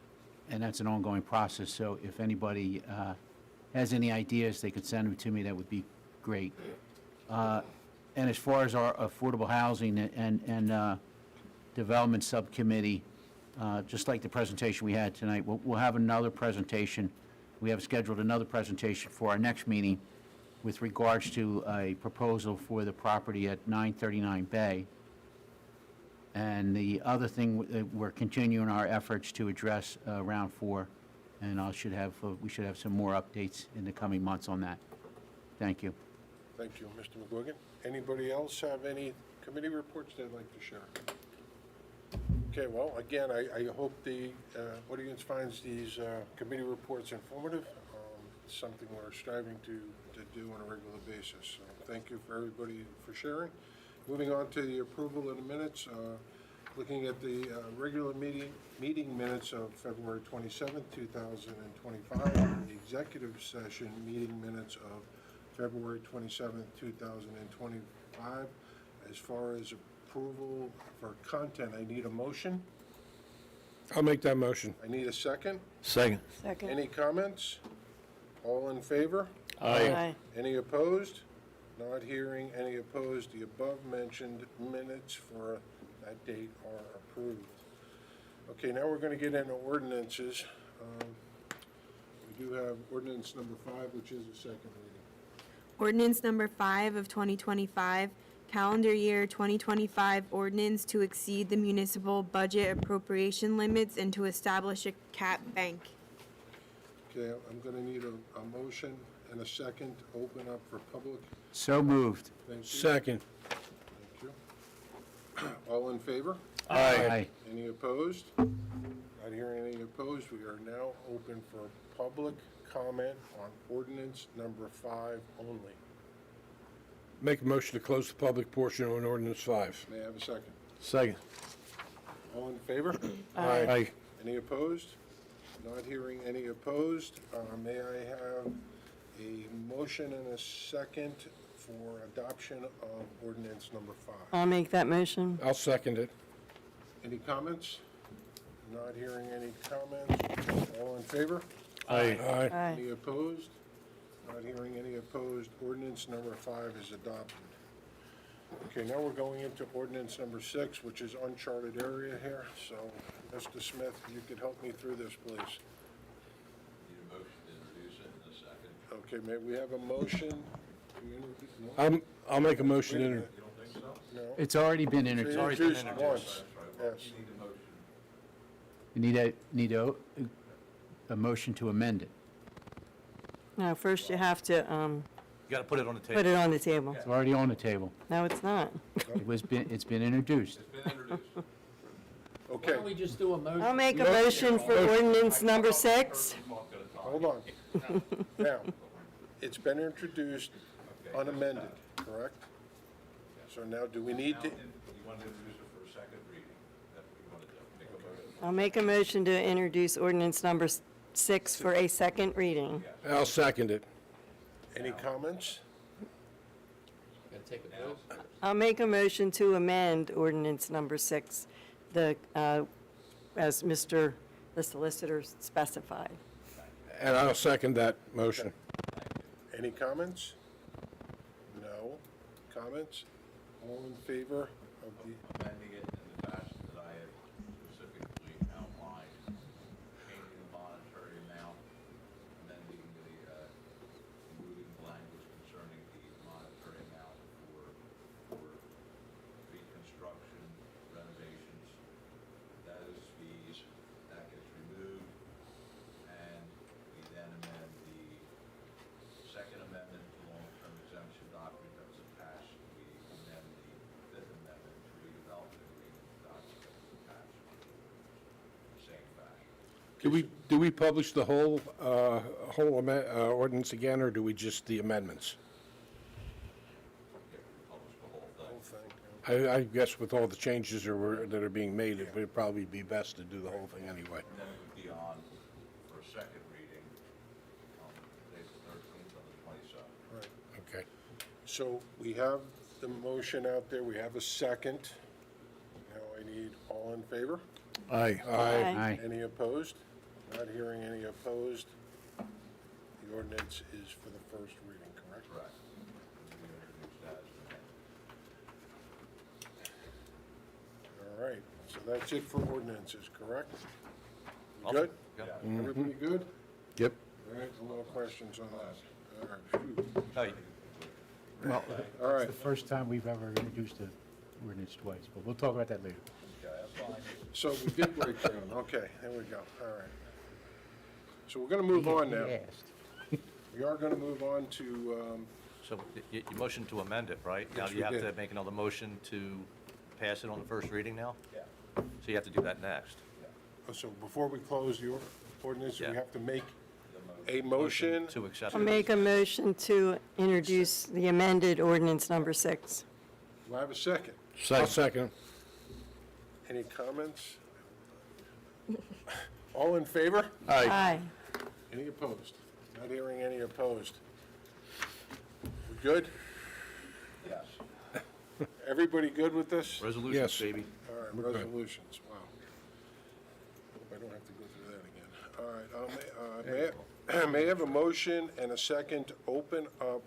S9: that's an ongoing process. So if anybody has any ideas, they could send them to me. That would be great. And as far as our affordable housing and development subcommittee, just like the presentation we had tonight, we'll have another presentation. We have scheduled another presentation for our next meeting, with regards to a proposal for the property at 939 Bay. And the other thing, we're continuing our efforts to address Round 4, and we should have some more updates in the coming months on that. Thank you.
S3: Thank you, Mr. McGuigan. Anybody else have any committee reports they'd like to share? Okay, well, again, I hope the audience finds these committee reports informative. It's something we're striving to do on a regular basis. So thank you for everybody for sharing. Moving on to the approval of the minutes, looking at the regular meeting minutes of February 27th, 2025, and the executive session meeting minutes of February 27th, 2025. As far as approval for content, I need a motion.
S12: I'll make that motion.
S3: I need a second.
S11: Second.
S6: Second.
S3: Any comments? All in favor?
S6: Aye.
S3: Any opposed? Not hearing any opposed. The above-mentioned minutes for that date are approved. Okay, now we're going to get into ordinances. We do have ordinance number 5, which is a second reading.
S4: Ordinance number 5 of 2025, calendar year 2025 ordinance to exceed the municipal budget appropriation limits and to establish a cap bank.
S3: Okay, I'm going to need a motion and a second to open up for public.
S9: So moved.
S3: Thank you.
S12: Second.
S3: Thank you. All in favor?
S9: Aye.
S3: Any opposed? Not hearing any opposed. We are now open for public comment on ordinance number 5 only.
S12: Make a motion to close the public portion on ordinance 5.
S3: May I have a second?
S11: Second.
S3: All in favor?
S12: Aye.
S3: Any opposed? Not hearing any opposed. May I have a motion and a second for adoption of ordinance number 5?
S6: I'll make that motion.
S12: I'll second it.
S3: Any comments? Not hearing any comments. All in favor?
S12: Aye.
S6: Aye.
S3: Any opposed? Not hearing any opposed. Ordinance number 5 is adopted. Okay, now we're going into ordinance number 6, which is uncharted area here. So, Mr. Smith, you could help me through this, please.
S5: Need a motion to introduce it in a second.
S3: Okay, may we have a motion to introduce? No?
S12: I'll make a motion
S3: Wait a
S12: to
S3: minute.
S5: You don't think so?
S3: No.
S9: It's already been
S3: It's
S9: introduced.
S3: introduced
S13: introduced.
S3: once.
S5: Well,
S3: Yes.
S5: you need a motion.
S9: You need a motion to amend it.
S6: No, first you have to
S13: You got to put it on the table.
S6: put it on the table.
S9: It's already on the table.
S6: No, it's not.
S9: It's been introduced.
S5: It's been introduced.
S2: Why
S3: Okay,
S2: don't we just do a motion?
S6: I'll make a motion for ordinance number 6.
S5: Talk at a time.
S3: hold on. Now, it's been introduced unamended, correct? So now, do we need to?
S5: You want to introduce it for a second reading? That's what you want to do. Make a motion.
S6: I'll make a motion to introduce ordinance number 6 for a second reading.
S12: I'll second it.
S3: Any comments?
S2: Gotta take a vote.
S6: I'll make a motion to amend ordinance number 6, as the solicitor specified.
S12: And I'll second that motion.
S3: Any comments? No. Comments? All in favor of the,
S5: Amending it in the fashion that I have specifically outlined, changing the monetary amount, amending moving the language concerning the monetary amount for reconstruction, renovations, those fees, that gets removed, and we then amend the second amendment to long-term exemption document that was attached. We amend the fifth amendment to redevelopment agreement document that was attached. Same fashion.
S12: Do we publish the whole ordinance again, or do we just the amendments?
S5: Publish the whole thing.
S3: whole thing?
S12: I guess with all the changes that are being made, it would probably be best to do the whole thing anyway.
S5: And then it would be on for a second reading on April 13th on the 27th.
S3: Right.
S12: Okay.
S3: So we have the motion out there. We have a second. Now I need all in favor?
S12: Aye.
S9: Aye.
S3: Any opposed? Not hearing any opposed. The ordinance is for the first reading, correct?
S5: Correct. We introduced that as an
S3: All right, so that's it for ordinances, correct? You good? Everybody good?
S12: Yep.
S3: All right, no more questions on that. All right, shoot.
S13: No,
S9: Well,
S3: All right.
S9: it's the first time we've ever introduced an ordinance twice, but we'll talk about that later.
S3: So we did break ground, okay, there we go, all right. So we're gonna move on now.
S9: He asked.
S3: We are gonna move on to,
S13: So you motioned to amend it, right? Now
S3: Yes,
S13: you
S3: we
S13: have to
S3: did.
S13: make another motion to pass it on the first reading now? Yeah. So you have to do that next.
S3: so before we close the ordinance, we
S13: Yeah.
S3: have to make a motion.
S13: To accept
S6: I'll
S13: it.
S6: make a motion to introduce the amended ordinance number 6.
S3: Do I have a second?
S12: Second.
S3: Any comments? All in favor?
S6: Aye.
S3: Any opposed? Not hearing any opposed. We good?
S5: Yes.
S3: Everybody good with this?
S13: Resolutions,
S12: Yes.
S13: baby.
S3: All right,
S12: We're good.
S3: resolutions, wow. Hope I don't have to go through that again. All right, may I have a motion and a second to open up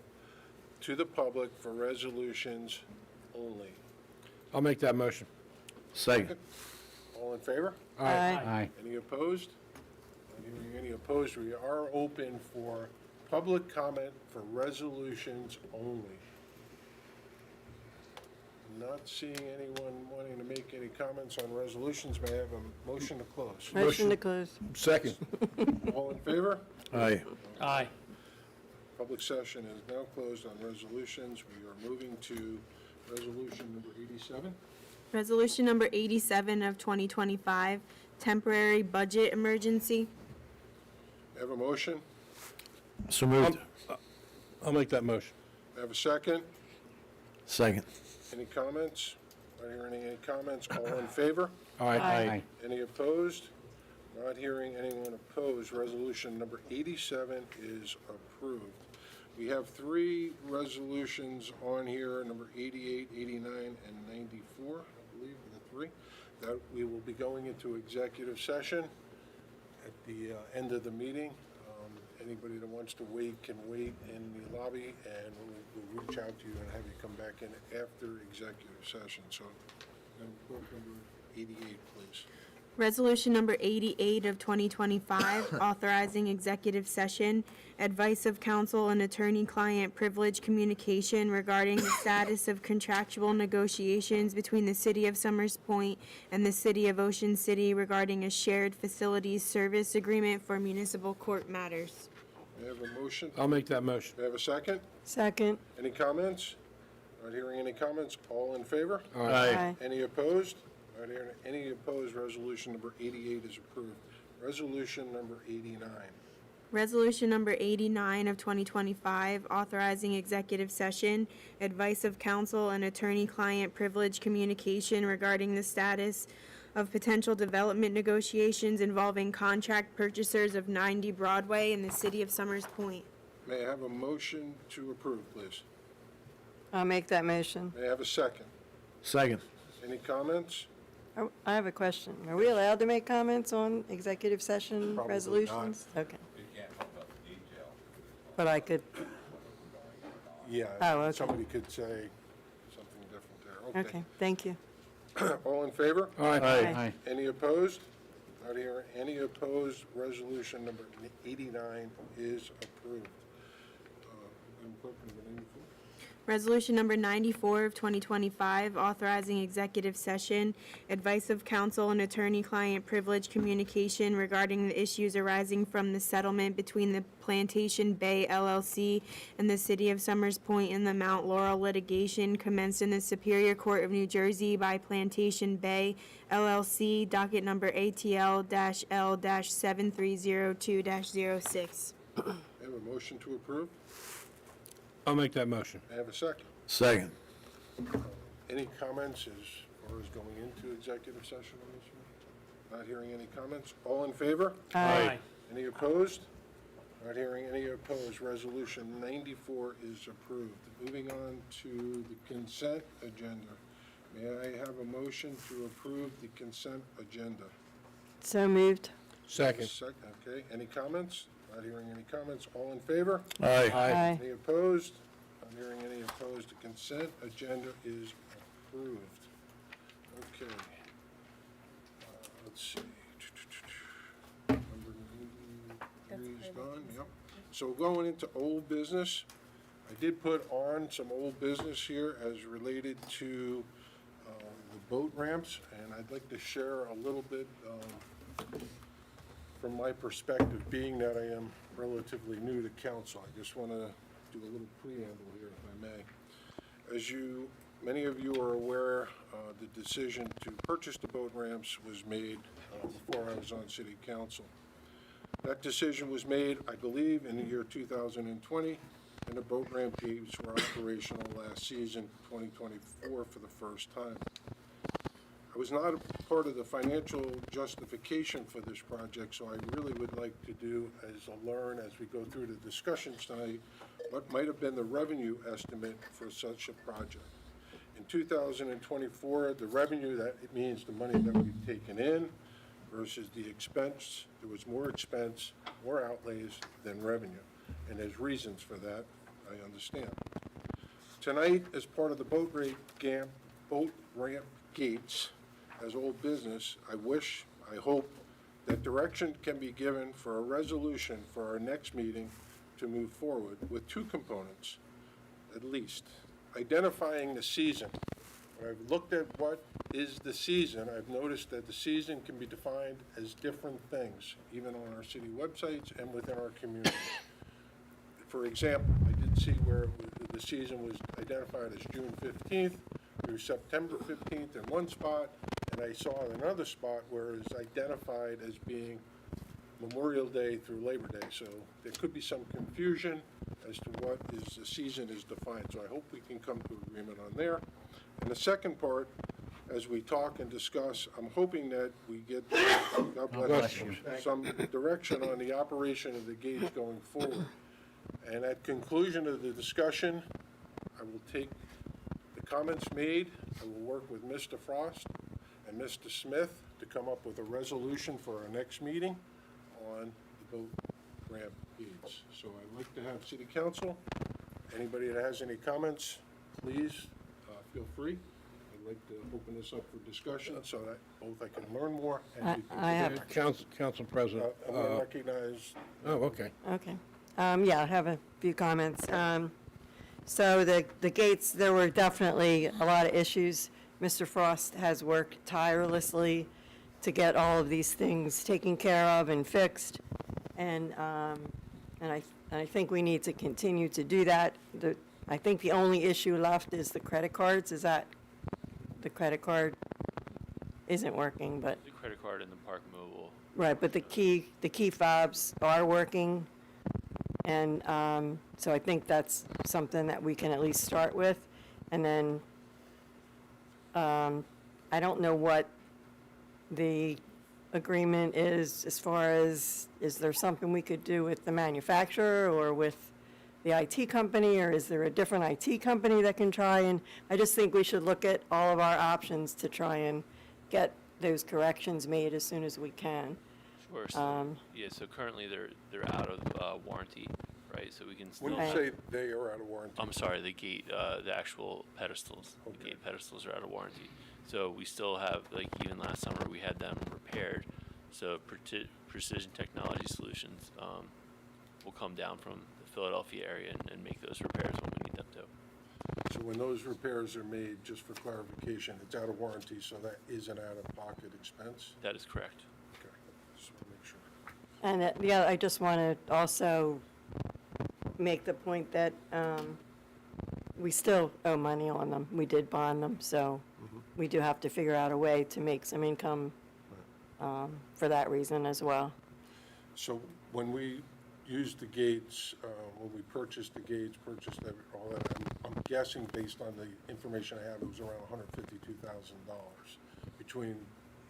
S3: to the public for resolutions only?
S12: I'll make that motion.
S11: Second.
S3: All in favor?
S6: Aye.
S9: Aye.
S3: Any opposed? Not hearing any opposed, we are open for public comment for resolutions only. Not seeing anyone wanting to make any comments on resolutions, may I have a motion to close?
S6: Motion to close.
S12: Second.
S3: All in favor?
S11: Aye.
S2: Aye.
S3: Public session is now closed on resolutions. We are moving to resolution number 87.
S4: Resolution number 87 of 2025, temporary budget emergency.
S3: Have a motion?
S11: So moved.
S12: I'll make that motion.
S3: Have a second?
S11: Second.
S3: Any comments? Not hearing any comments. All in favor?
S9: Aye.
S3: Any opposed? Not hearing anyone opposed. Resolution number 87 is approved. We have three resolutions on here, number 88, 89, and 94, I believe, are the three, that we will be going into executive session at the end of the meeting. Anybody that wants to wait can wait in the lobby, and we'll reach out to you and have you come back in after executive session. So, Madam Clerk, number 88, please.
S4: Resolution number 88 of 2025, authorizing executive session, advice of counsel and attorney-client privilege communication regarding the status of contractual negotiations between the City of Summers Point and the City of Ocean City regarding a shared facilities service agreement for municipal court matters.
S3: May I have a motion?
S12: I'll make that motion.
S3: May I have a second?
S6: Second.
S3: Any comments? Not hearing any comments. All in favor?
S6: Aye.
S3: Any opposed? Not hearing any opposed. Resolution number 88 is approved. Resolution number 89.
S4: Resolution number 89 of 2025, authorizing executive session, advice of counsel and attorney-client privilege communication regarding the status of potential development negotiations involving contract purchasers of 90 Broadway in the City of Summers Point.
S3: May I have a motion to approve, please?
S6: I'll make that motion.
S3: May I have a second?
S11: Second.
S3: Any comments?
S6: I have a question. Are we allowed to make comments on executive session
S3: Probably
S6: resolutions? Okay.
S5: You can't talk about the detail.
S6: But I could,
S3: Yeah.
S6: Oh, okay.
S3: Somebody could say something different there.
S6: okay, thank you.
S3: All in favor?
S9: Aye.
S3: Any opposed? Not hearing any opposed. Resolution number 89 is approved. Madam Clerk, number 94.
S4: Resolution number 94 of 2025, authorizing executive session, advice of counsel and attorney-client privilege communication regarding the issues arising from the settlement between the Plantation Bay LLC and the City of Summers Point in the Mount Laurel litigation commenced in the Superior Court of New Jersey by Plantation Bay LLC, docket number ATL-L-7302-06.
S3: May I have a motion to approve?
S12: I'll make that motion.
S3: May I have a second?
S11: Second.
S3: Any comments as far as going into executive session on this one? Not hearing any comments. All in favor?
S6: Aye.
S3: Any opposed? Not hearing any opposed. Resolution 94 is approved. Moving on to the consent agenda. May I have a motion to approve the consent agenda?
S6: So moved.
S12: Second.
S3: Okay, any comments? Not hearing any comments. All in favor?
S11: Aye.
S6: Aye.
S3: Any opposed? Not hearing any opposed. The consent agenda is approved. Okay. Let's see. Number 93 is done, yep. So going into old business, I did put on some old business here as related to the boat ramps, and I'd like to share a little bit from my perspective, being that I am relatively new to council. I just want to do a little preamble here, if I may. As many of you are aware, the decision to purchase the boat ramps was made before I was on city council. That decision was made, I believe, in the year 2020, and the boat ramp gates were operational last season, 2024, for the first time. I was not a part of the financial justification for this project, so I really would like to do is learn as we go through the discussions tonight what might have been the revenue estimate for such a project. In 2024, the revenue, that it means the money that we've taken in versus the expense, there was more expense, more outlays than revenue. And there's reasons for that, I understand. Tonight, as part of the boat ramp gates, as old business, I hope that direction can be given for a resolution for our next meeting to move forward with two components, at least. Identifying the season. When I've looked at what is the season, I've noticed that the season can be defined as different things, even on our city websites and within our community. For example, I did see where the season was identified as June 15th through September 15th in one spot, and I saw in another spot where it was identified as being Memorial Day through Labor Day. So there could be some confusion as to what is the season is defined. So I hope we can come to agreement on there. And the second part, as we talk and discuss, I'm hoping that we get, God bless you, some direction on the operation of the gates going forward. And at conclusion of the discussion, I will take the comments made. I will work with Mr. Frost and Mr. Smith to come up with a resolution for our next meeting on the boat ramp gates. So I'd like to have city council, anybody that has any comments, please feel free. I'd like to open this up for discussion so that both I can learn more and we can.
S6: I have,
S12: Council President.
S3: I'm going to recognize.
S12: Oh, okay.
S6: okay. Yeah, I have a few comments. So the gates, there were definitely a lot of issues. Mr. Frost has worked tirelessly to get all of these things taken care of and fixed. And I think we need to continue to do that. I think the only issue left is the credit cards. Is that the credit card isn't working, but.
S15: The credit card and the Park Mobile.
S6: Right, but the key fobs are working. And so I think that's something that we can at least start with. And then I don't know what the agreement is as far as, is there something we could do with the manufacturer or with the IT company, or is there a different IT company that can try? And I just think we should look at all of our options to try and get those corrections made as soon as we can.
S15: Sure. So, yeah. So currently they're out of warranty, right? So we can still.
S3: When you say they are out of warranty.
S15: I'm sorry. The gate, the actual pedestals.
S3: Okay.
S15: The gate pedestals are out of warranty. So we still have, like, even last summer we had them repaired. So Precision Technology Solutions will come down from the Philadelphia area and make those repairs when we need them to.
S3: So when those repairs are made, just for clarification, it's out of warranty, so that is an out-of-pocket expense?
S15: That is correct.
S3: Okay, just want to make sure.
S6: And yeah, I just want to also make the point that we still owe money on them. We did bond them, so we do have to figure out a way to make some income for that reason as well.
S3: So when we used the gates, when we purchased the gates, all that, I'm guessing based on the information I have, it was around $152,000 between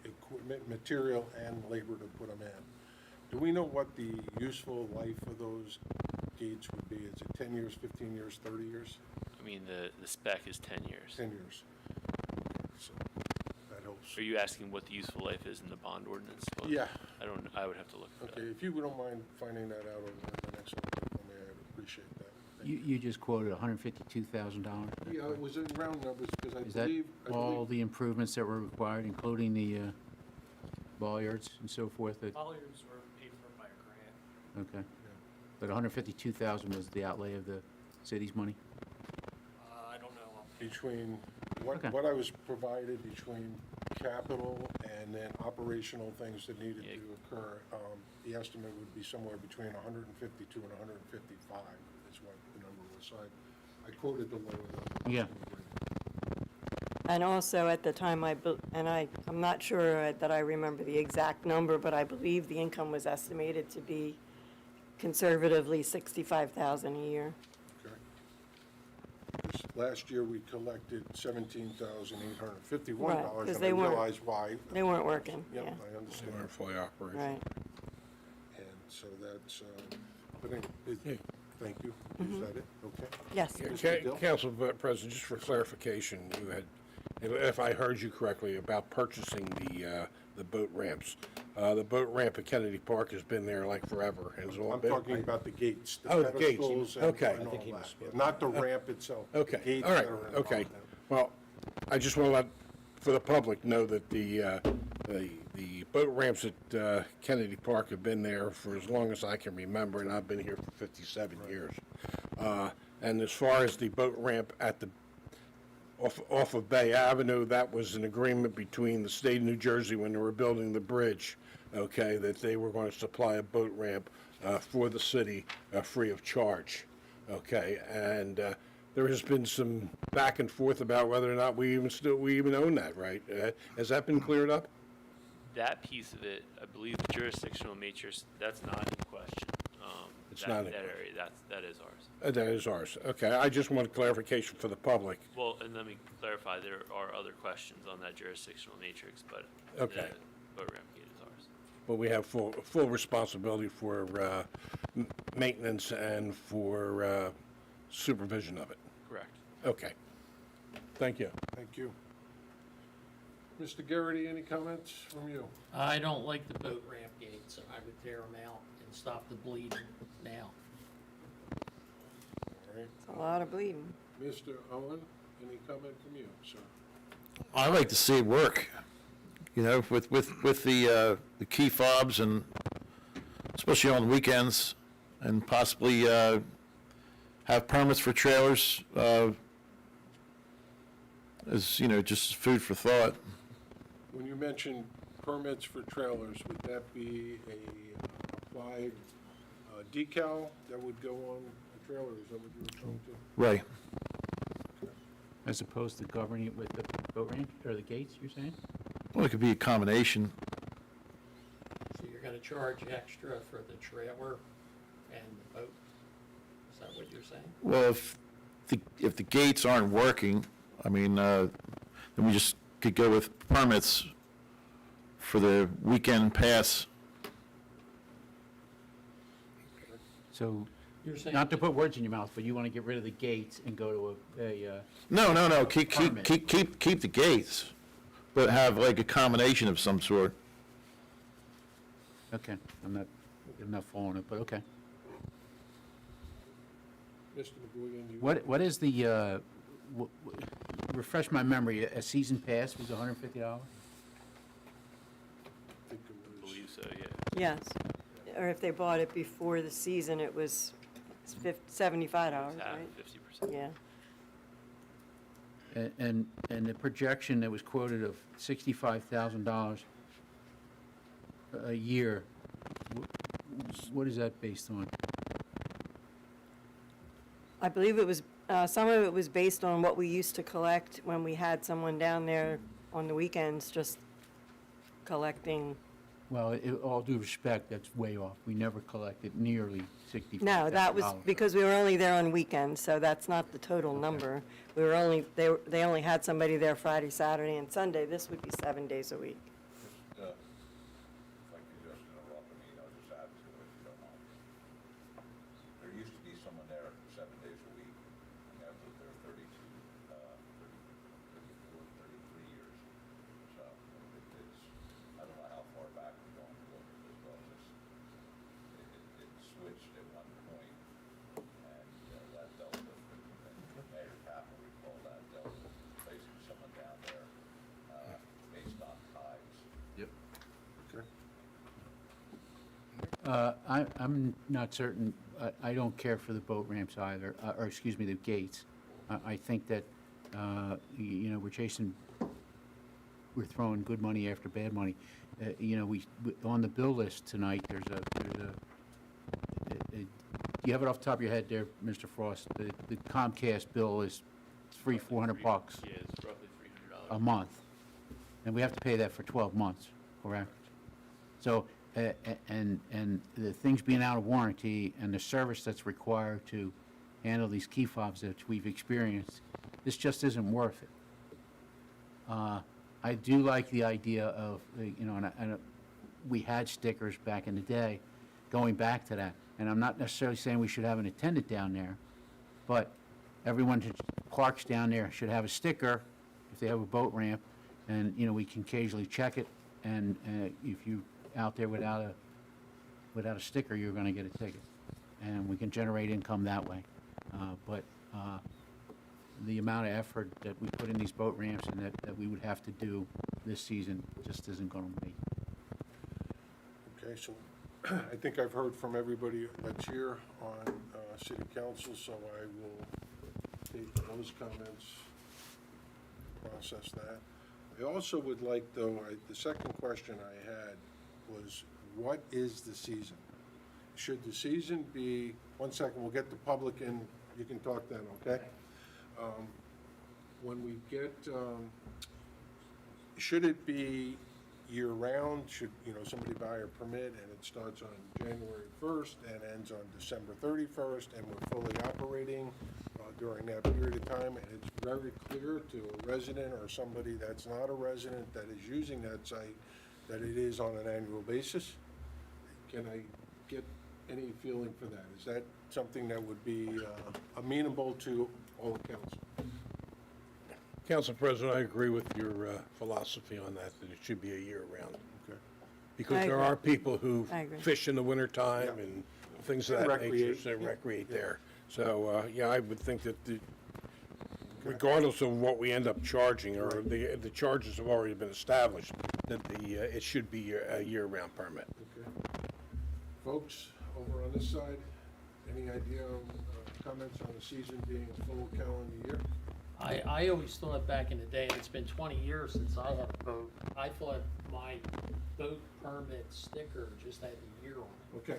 S3: equipment, material, and labor to put them in. Do we know what the useful life of those gates would be? Is it 10 years, 15 years, 30 years?
S15: I mean, the spec is 10 years.
S3: 10 years. So that helps.
S15: Are you asking what the useful life is in the bond ordinance? Well,
S3: Yeah.
S15: I would have to look for
S3: Okay,
S15: that.
S3: if you don't mind finding that out over the next one for me, I'd appreciate that. Thank
S9: You just quoted $152,000.
S3: Yeah, it was in round numbers because
S9: Is that all the improvements that were required, including the bollards and so forth?
S14: Bollards were paid for by a grant.
S9: Okay. But $152,000 was the outlay of the city's money?
S14: I don't know.
S3: Between
S9: Okay.
S3: what I was provided between capital and then operational things that needed to occur, the estimate would be somewhere between 152 and 155 is what the number was. So I quoted the lower number.
S9: Yeah.
S6: And also, at the time, I'm not sure that I remember the exact number, but I believe the income was estimated to be conservatively $65,000 a year.
S3: Okay. This last year, we collected $17,851,
S6: Right, 'cause
S3: and I
S6: they weren't-
S3: realized why.
S6: They weren't working,
S3: Yep,
S6: yeah.
S3: I
S12: They
S3: understand.
S12: weren't fully operational.
S6: Right.
S3: And so that's, but anyway, thank you. Is that it? Okay.
S6: Yes.
S12: Yeah,
S3: Mr. Dill?
S12: Council President, just for clarification, you had, if I heard you correctly, about purchasing the boat ramps. The boat ramp at Kennedy Park has been there like forever. and it's all
S3: I'm
S12: been-
S3: talking about the gates.
S12: Oh, the gates.
S3: pedestals and-
S12: Okay.
S3: and all that. Not the ramp itself. the
S12: Okay,
S3: gates
S12: all right,
S3: that are involved
S12: okay.
S3: in it.
S12: Well, I just want to let, for the public, know that the boat ramps at Kennedy Park have been there for as long as I can remember, and I've been here for 57 years. And as far as the boat ramp at the, off of Bay Avenue, that was an agreement between the state of New Jersey when they were building the bridge, okay, that they were going to supply a boat ramp for the city free of charge, okay? And there has been some back and forth about whether or not we even own that, right? Has that been cleared up?
S15: That piece of it, I believe the jurisdictional matrix, that's not in question.
S12: It's not in
S15: That
S12: question.
S15: area, that is ours.
S12: That is ours. Okay, I just wanted clarification for the public.
S15: Well, and let me clarify, there are other questions on that jurisdictional matrix, but
S12: Okay.
S15: the boat ramp gate is ours.
S12: But we have full responsibility for maintenance and for supervision of it.
S15: Correct.
S12: Okay. Thank you.
S3: Thank you. Mr. Garrity, any comments from you?
S2: I don't like the boat ramp gates, so I would tear them out and stop the bleeding now.
S3: All right.
S6: It's a lot of bleeding.
S3: Mr. Owen, any comment from you, sir?
S11: I like to see it work, you know, with the key fobs and especially on weekends, and possibly have permits for trailers, as, you know, just food for thought.
S3: When you mention permits for trailers, would that be a applied decal that would go on a trailer? Is that what you're referring to?
S11: Right.
S9: As opposed to governing it with the boat ramp, or the gates, you're saying?
S11: Well, it could be a combination.
S2: So you're gonna charge extra for the trailer and the boat? Is that what you're saying?
S11: Well, if the gates aren't working, I mean, then we just could go with permits for the weekend pass.
S9: So,
S2: You're saying
S9: not to put words in your mouth, but you want to get rid of the gates and go to a
S11: No, keep
S9: Permit.
S11: the gates, but have like a combination of some sort.
S9: okay, I'm not following it, but okay.
S3: Mr. McGuigan, you?
S9: What is the, refresh my memory, a season pass was $150?
S3: think it
S15: I
S3: was-
S15: believe so, yeah.
S6: Yes. Or if they bought it before the season, it was $75,
S15: It's half,
S6: right?
S15: 50%.
S6: Yeah.
S9: And the projection that was quoted of $65,000 a year, what is that based on?
S6: I believe it was, some of it was based on what we used to collect when we had someone down there on the weekends, just collecting.
S9: Well, all due respect, that's way off. We never collected nearly $65,000.
S6: No, that was because we were only there on weekends, so that's not the total number. We were only, they only had somebody there Friday, Saturday, and Sunday. This would be 7 days a week.
S5: If I could just interrupt, I'll just add to it, if you don't mind. There used to be someone there 7 days a week, and I've lived there 33 years. So it's, I don't know how far back we're going to look at this, but it switched at one point, and that dealt with, and Mayor Kaplan will recall that, dealt with placing someone down there based on tides.
S11: Yep.
S3: Okay.
S9: I'm not certain. I don't care for the boat ramps either, or excuse me, the gates. I think that, you know, we're throwing good money after bad money. You know, on the bill list tonight, there's do you have it off the top of your head there, Mr. Frost? The Comcast bill is $400
S15: Yeah, it's roughly $300.
S9: a month, and we have to pay that for 12 months, correct? So, and the things being out of warranty and the service that's required to handle these key fobs that we've experienced, this just isn't worth it. I do like the idea of, you know, and we had stickers back in the day, going back to that. And I'm not necessarily saying we should have an attendant down there, but everyone that parks down there should have a sticker if they have a boat ramp, and, you know, we can occasionally check it, and if you out there without a sticker, you're gonna get a ticket. And we can generate income that way. But the amount of effort that we put in these boat ramps and that we would have to do this season just isn't gonna be.
S3: Okay, so I think I've heard from everybody that's here on city council, so I will take those comments, process that. I also would like, though, the second question I had was, what is the season? Should the season be, one second, we'll get the public in, you can talk then, okay? When we get, should it be year-round? Should, you know, somebody buy a permit and it starts on January 1st and ends on December 31st, and we're fully operating during that period of time, and it's very clear to a resident or somebody that's not a resident that is using that site that it is on an annual basis? Can I get any feeling for that? Is that something that would be amenable to all of council?
S12: Council President, I agree with your philosophy on that it should be a year-round.
S3: Okay.
S12: Because
S6: I
S12: there
S6: agree.
S12: are people who
S6: I agree.
S12: fish in the wintertime and things of that nature,
S3: Recreate.
S12: so recreate there. So, yeah, I would think that regardless of what we end up charging, or the charges have already been established, that it should be a year-round permit.
S3: Okay. Folks, over on this side, any idea, comments on the season being a full calendar year?
S2: I always thought back in the day, and it's been 20 years since I had a boat, I thought my boat permit sticker just had the year on it.
S3: Okay,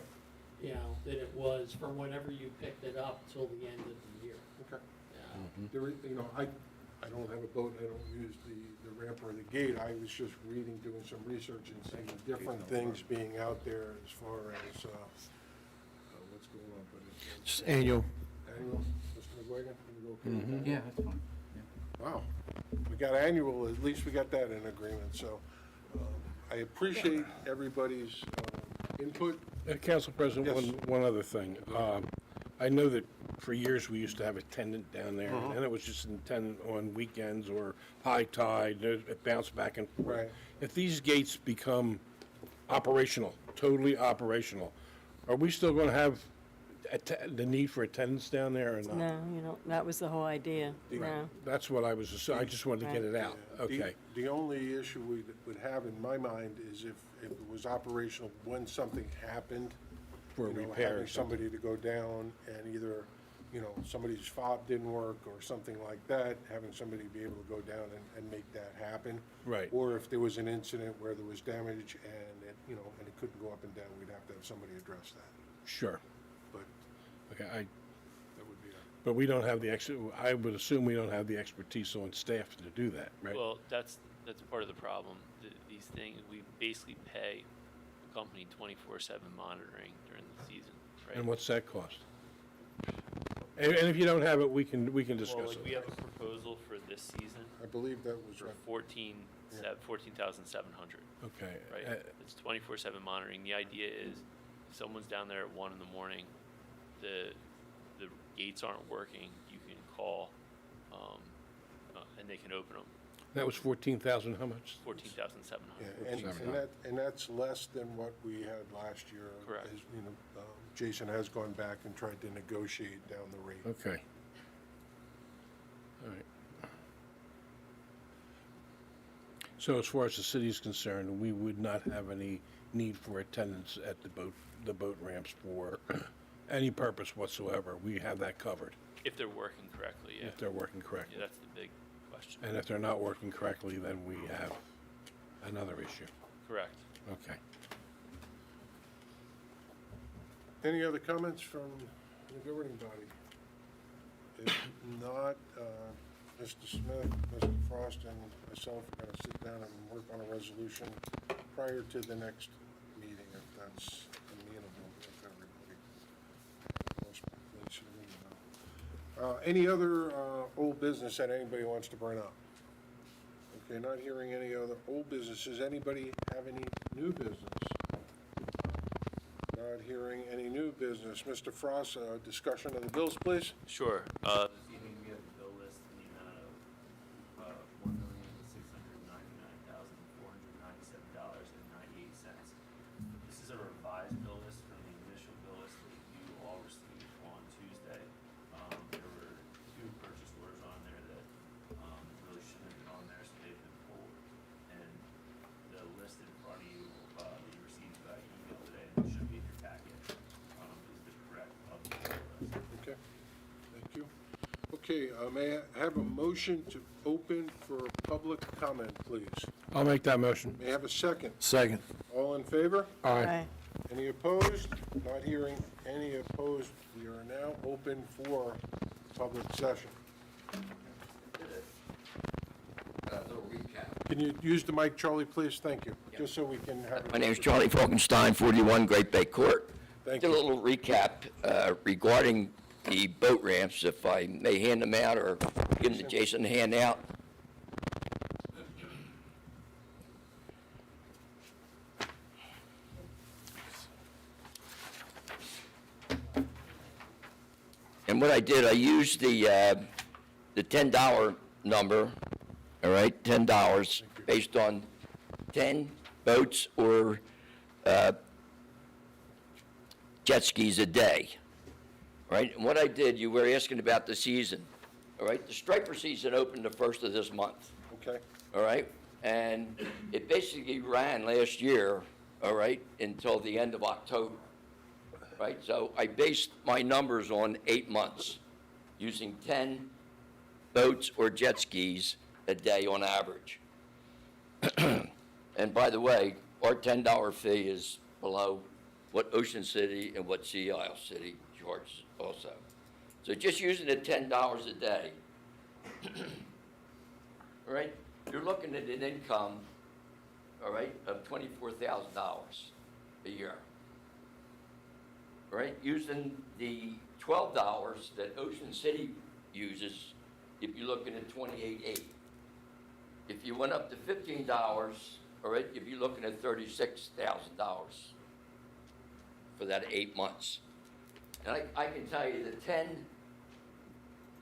S2: You know, that it was from whenever you picked it up till the end of the year.
S3: okay.
S2: Yeah.
S3: There is, you know, I don't have a boat, I don't use the ramp or the gate. I was just reading, doing some research and seeing different things being out there as far as, what's going on, but it's.
S12: Just annual.
S3: Annual, Mr. McGuigan, you go okay with that?
S9: Yeah, that's fine.
S3: Wow, we got annual, at least we got that in agreement, so I appreciate everybody's input.
S12: Council President,
S3: Yes.
S12: one other thing. I know that for years we used to have a attendant down there, and it was just an attendant on weekends or high tide, it bounced back and forth.
S3: Right.
S12: If these gates become operational, totally operational, are we still going to have the need for attendants down there or not?
S6: No, you know, that was the whole idea. No.
S12: That's what I was, I just wanted to get it out.
S3: The-
S12: Okay.
S3: The only issue we would have in my mind is if it was operational when something happened.
S12: For a
S3: you know,
S12: repair or
S3: having
S12: something.
S3: somebody to go down and either, you know, somebody's fob didn't work or something like that, having somebody be able to go down and make that happen.
S12: Right.
S3: Or if there was an incident where there was damage and it, you know, and it couldn't go up and down, we'd have to have somebody address that.
S12: Sure.
S3: But
S12: Okay,
S3: that would be a.
S12: but we don't have I would assume we don't have the expertise on staff to do that, right?
S15: Well, that's part of the problem. These things, we basically pay the company 24/7 monitoring during the season, right?
S12: And what's that cost? And if you don't have it, we can
S15: Well,
S12: discuss
S15: like,
S12: it.
S15: we have a proposal for this season
S3: I believe that was
S15: for
S3: right.
S15: 14,700,
S12: Okay.
S15: right? It's 24/7 monitoring. The idea is, if someone's down there at 1 in the morning, the gates aren't working, you can call, and they can open them.
S12: That was 14,000, how much?
S15: 14,700.
S3: Yeah, and that's less than what we had last year.
S15: Correct.
S3: As, you know, Jason has gone back and tried to negotiate down the rate.
S12: Okay. All right. So as far as the city is concerned, we would not have any need for attendance at the boat ramps for any purpose whatsoever, we have that covered,
S15: If they're working correctly, yeah.
S12: if they're working
S15: Yeah,
S12: correctly.
S15: that's the big question.
S12: And if they're not working correctly, then we have another issue.
S15: Correct.
S12: Okay.
S3: Any other comments from the governing body? If not, Mr. Smith, Mr. Frost, and myself are going to sit down and work on a resolution prior to the next meeting, if that's amenable with everybody. Any other old business that anybody wants to bring up? Okay, not hearing any other old businesses. Anybody have any new business? Not hearing any new business. Mr. Frost, discussion of the bills, please?
S15: Sure.
S16: This evening, we have the bill list in the amount of $1,699,497.98. This is a revised bill list from the initial bill list that you all received on Tuesday. There were 2 purchase orders on there that really shouldn't have been on there, so they've been pulled. And the list in front of you that you received by email today, and it should be in your packet, is the correct updated list.
S3: Okay, thank you. Okay, may I have a motion to open for public comment, please?
S12: I'll make that motion.
S3: May I have a second?
S11: Second.
S3: All in favor?
S6: Aye.
S3: Any opposed? Not hearing any opposed. We are now open for public session.
S17: Little recap.
S3: Can you use the mic, Charlie, please? Thank you. Just so we can have.
S17: My name is Charlie Falkenstein, 41 Great Bay Court.
S3: Thank
S17: Did a
S3: you.
S17: little recap regarding the boat ramps, if I may hand them out or give them to Jason to hand out. And what I did, I used the $10 number, all right, $10, based on 10 boats or jet skis a day, right? And what I did, you were asking about the season, all right? The striper season opened the 1st of this month,
S3: Okay,
S17: all right? And it basically ran last year, all right, until the end of October, right? So I based my numbers on 8 months, using 10 boats or jet skis a day on average. And by the way, our $10 fee is below what Ocean City and what Sea Isle City charges also. So just using the $10 a day, all right, you're looking at an income, all right, of $24,000 a year. All right, using the $12 that Ocean City uses, if you're looking at $28,800. If you went up to $15, all right, if you're looking at $36,000 for that 8 months. And I can tell you the 10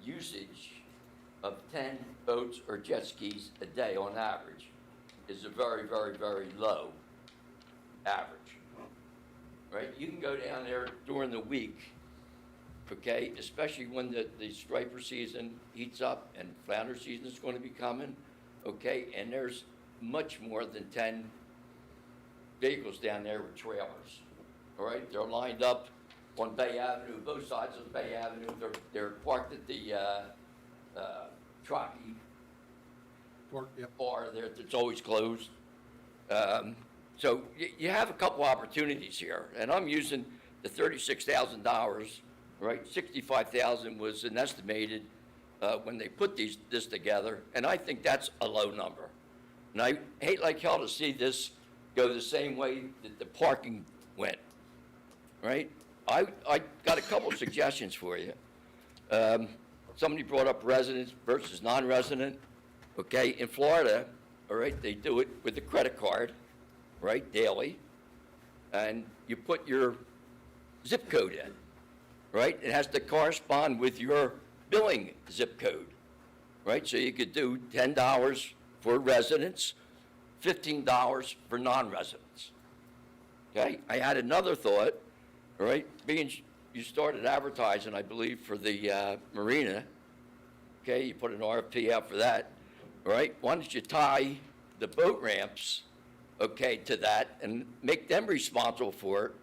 S17: usage of 10 boats or jet skis a day on average is a very, very, very low average. Right? You can go down there during the week, okay, especially when the striper season heats up and flounder season is going to be coming, okay, and there's much more than 10 vehicles down there with trailers, all right? They're lined up on Bay Avenue, both sides of Bay Avenue. They're parked at the Trockey bar there that's always closed. So you have a couple opportunities here, and I'm using the $36,000, right? $65,000 was an estimated when they put this together, and I think that's a low number. And I hate like hell to see this go the same way that the parking went, right? I got a couple suggestions for you. Somebody brought up residents versus non-resident. Okay, in Florida, all right, they do it with the credit card, right, daily, and you put your zip code in, right? It has to correspond with your billing zip code, right? So you could do $10 for residents, $15 for non-residents. Okay, I had another thought, all right, being you started advertising, I believe, for the marina, okay, you put an RFP out for that, all right? Why don't you tie the boat ramps, okay, to that and make them responsible for it,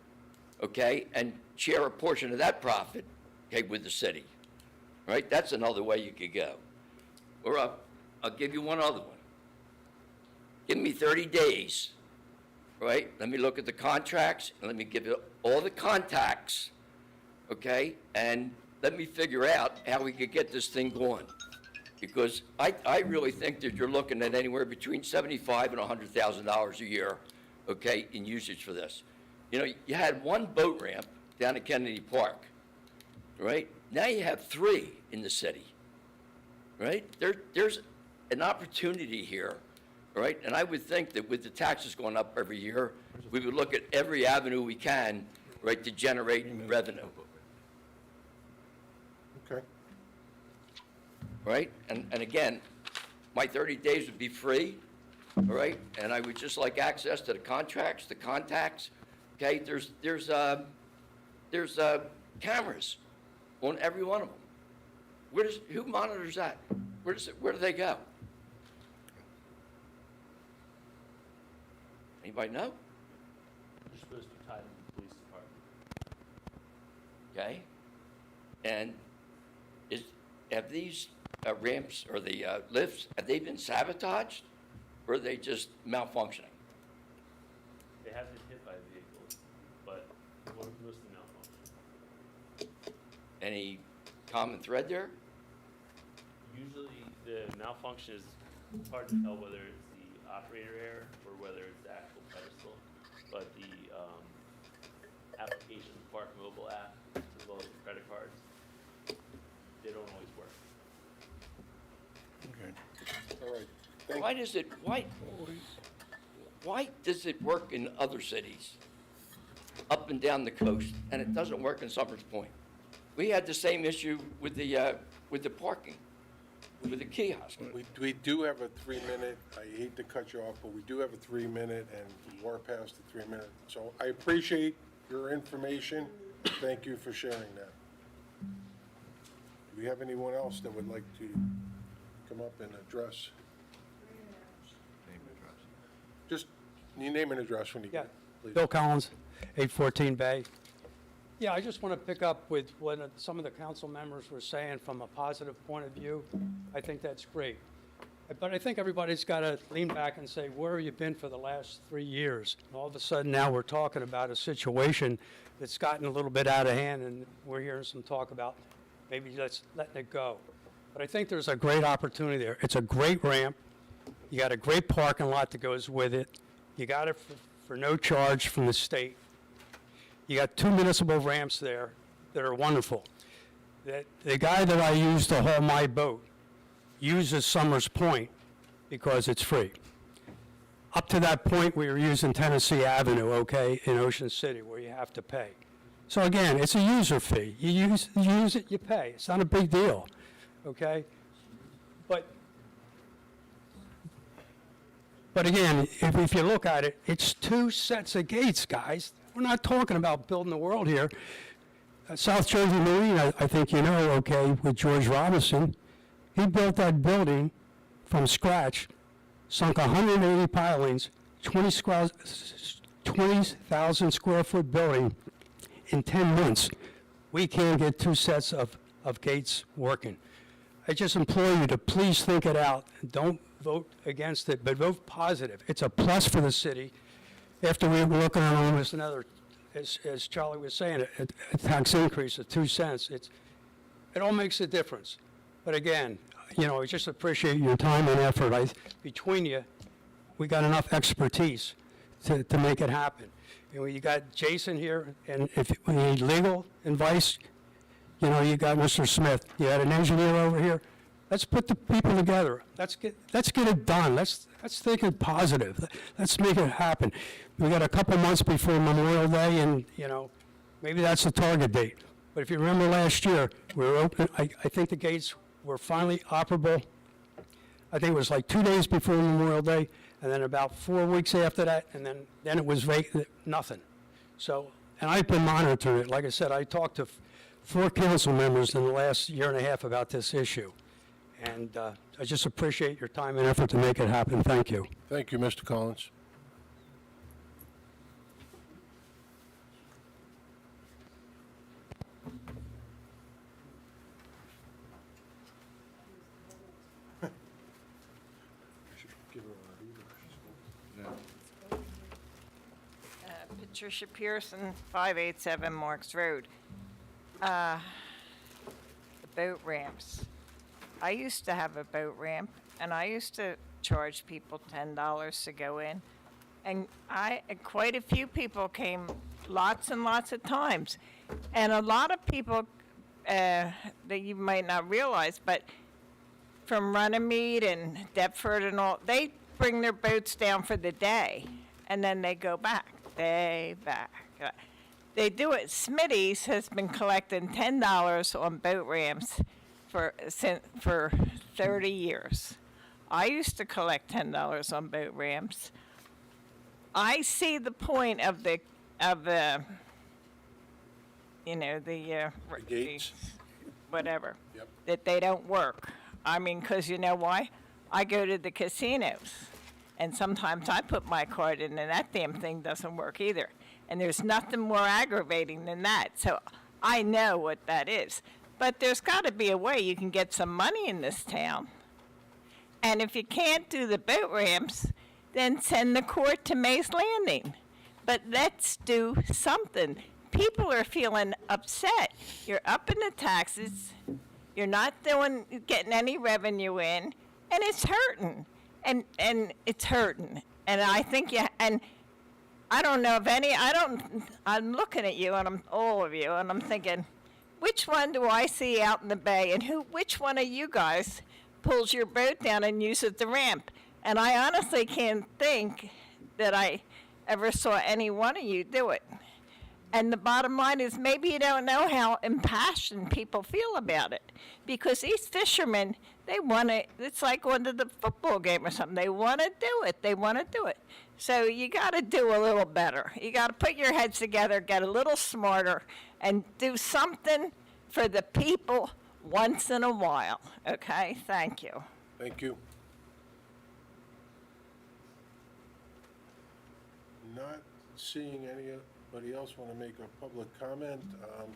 S17: okay? And share a portion of that profit, okay, with the city, right? That's another way you could go. Or I'll give you one other one. Give me 30 days, right? Let me look at the contracts, and let me give you all the contacts, okay? And let me figure out how we could get this thing going. Because I really think that you're looking at anywhere between $75,000 and $100,000 a year, okay, in usage for this. You know, you had one boat ramp down at Kennedy Park, right? Now you have 3 in the city, right? There's an opportunity here, right? And I would think that with the taxes going up every year, we would look at every avenue we can, right, to generate revenue,
S3: Okay.
S17: right? And again, my 30 days would be free, all right? And I would just like access to the contracts, the contacts, okay? There's cameras on every one of them. Who monitors that? Where do they go? Anybody know?
S16: You're supposed to be tied into the police department.
S17: Okay? And have these ramps or the lifts, have they been sabotaged, or are they just malfunctioning?
S16: They have been hit by vehicles, but mostly malfunction.
S17: Any common thread there?
S16: Usually, the malfunction is hard to tell whether it's the operator error or whether it's the actual pedestal, but the application, the Park Mobile app, as well as the credit cards, they don't always work.
S3: Okay. All right.
S17: Why does it work in other cities, up and down the coast, and it doesn't work in Summers Point? We had the same issue with the parking, with the kiosk.
S3: We do have a 3-minute, I hate to cut you off, but we do have a 3-minute, and we're past the 3-minute. So I appreciate your information. Thank you for sharing that. Do we have anyone else that would like to come up and address? Just, you name and address when you
S18: Yeah,
S3: get, please.
S18: Bill Collins, 814 Bay. Yeah, I just want to pick up with what some of the council members were saying from a positive point of view. I think that's great. But I think everybody's got to lean back and say, where have you been for the last 3 years? And all of a sudden now we're talking about a situation that's gotten a little bit out of hand, and we're hearing some talk about maybe letting it go. But I think there's a great opportunity there. It's a great ramp. You got a great parking lot that goes with it. You got it for no charge from the state. You got 2 municipal ramps there that are wonderful. The guy that I use to haul my boat uses Summers Point because it's free. Up to that point, we were using Tennessee Avenue, okay, in Ocean City, where you have to pay. So again, it's a user fee. You use it, you pay. It's not a big deal, okay? But again, if you look at it, it's 2 sets of gates, guys. We're not talking about building the world here. South Jersey Marine, I think you know, okay, with George Robinson, he built that building from scratch, sunk 180 pilings, 20,000 square foot building in 10 months. We can't get 2 sets of gates working. I just implore you to please think it out. Don't vote against it, but vote positive. It's a plus for the city. After we were looking at almost another, as Charlie was saying, a tax increase of 2 cents, it all makes a difference. But again, you know, I just appreciate your time and effort. Between you, we got enough expertise to make it happen. You know, you got Jason here, and if we need legal advice, you know, you got Mr. Smith. You had an engineer over here. Let's put the people together. Let's get it done. Let's think it positive. Let's make it happen. We got a couple months before Memorial Day, and you know, maybe that's the target date. But if you remember last year, we were open. I think the gates were finally operable. I think it was like 2 days before Memorial Day, and then about 4 weeks after that, and then it was nothing. So, and I've been monitoring it. Like I said, I talked to 4 council members in the last year and a half about this issue. And I just appreciate your time and effort to make it happen. Thank you.
S3: Thank you, Mr. Collins.
S19: Patricia Pearson, 587 Marks Road. The boat ramps. I used to have a boat ramp, and I used to charge people $10 to go in. And quite a few people came lots and lots of times. And a lot of people that you might not realize, but from Runnymede and Deptford and all, they bring their boats down for the day, and then they go back. They do it. Smitty's has been collecting $10 on boat ramps for 30 years. I used to collect $10 on boat ramps. I see the point of the
S3: gates?
S19: Whatever.
S3: Yep.
S19: That they don't work. I mean, because you know why? I go to the casinos, and sometimes I put my card in, and that damn thing doesn't work either. And there's nothing more aggravating than that. So I know what that is. But there's got to be a way you can get some money in this town. And if you can't do the boat ramps, then send the court to Mays Landing. But let's do something. People are feeling upset. You're upping the taxes. You're not getting any revenue in, and it's hurting. And it's hurting. And I think and I don't know if I'm looking at you and all of you, and I'm thinking, which one do I see out in the bay, and which one of you guys pulls your boat down and uses the ramp? And I honestly can't think that I ever saw any one of you do it. And the bottom line is maybe you don't know how impassioned people feel about it. Because these fishermen, they want to, it's like going to the football game or something. They want to do it. They want to do it. So you got to do a little better. You got to put your heads together, get a little smarter, and do something for the people once in a while. Okay? Thank you.
S3: Thank you. Not seeing anybody else want to make a public comment.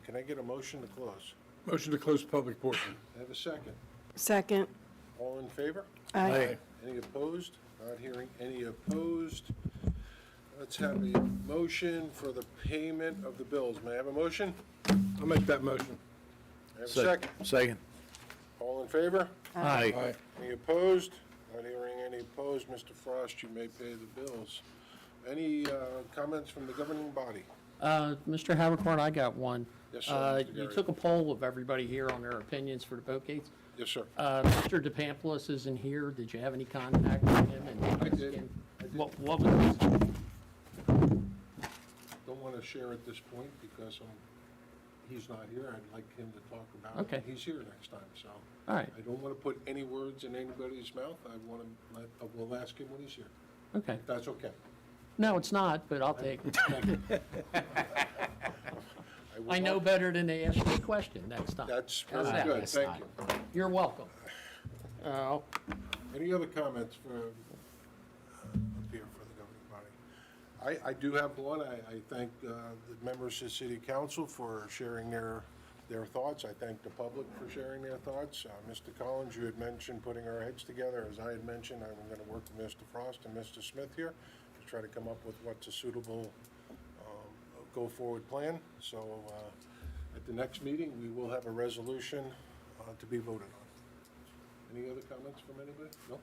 S3: Can I get a motion to close?
S12: Motion to close public portion.
S3: Have a second.
S6: Second.
S3: All in favor?
S6: Aye.
S3: Any opposed? Not hearing any opposed. Let's have a motion for the payment of the bills. May I have a motion?
S12: I'll make that motion.
S3: I have a second.
S11: Second.
S3: All in favor?
S11: Aye.
S3: Any opposed? Not hearing any opposed. Mr. Frost, you may pay the bills. Any comments from the governing body?
S2: Mr. Havercorn, I got one.
S3: Yes, sir, Mr.
S2: You
S3: Gary.
S2: took a poll of everybody here on their opinions for the boat gates.
S3: Yes, sir.
S2: Mr. DePampolis isn't here. Did you have any contact with him? And
S3: I did.
S2: What was it?
S3: Don't want to share at this point because he's not here. I'd like him to talk about it.
S2: Okay.
S3: He's here next time, so.
S2: All right.
S3: I don't want to put any words in anybody's mouth. We'll ask him when he's here.
S2: Okay.
S3: If that's okay.
S2: No, it's not, but I'll take it. Thank you.
S3: will
S2: I know
S3: not-
S2: better than to ask you a question next time.
S3: That's
S2: How's
S3: very
S2: that?
S3: good. Thank you.
S2: You're welcome.
S3: Any other comments for, up here for the governing body? I do have one. I thank the members of the city council for sharing their thoughts. I thank the public for sharing their thoughts. Mr. Collins, you had mentioned putting our heads together. As I had mentioned, I'm going to work with Mr. Frost and Mr. Smith here to try to come up with what's a suitable go-forward plan. So at the next meeting, we will have a resolution to be voted on. Any other comments from anybody? No?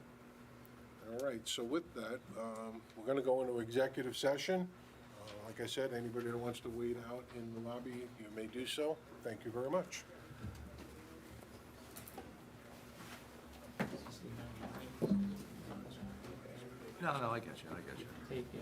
S3: All right, so with that, we're going to go into executive session. Like I said, anybody that wants to wait out in the lobby, you may do so. Thank you very much.
S13: No, I get you.
S2: Take it.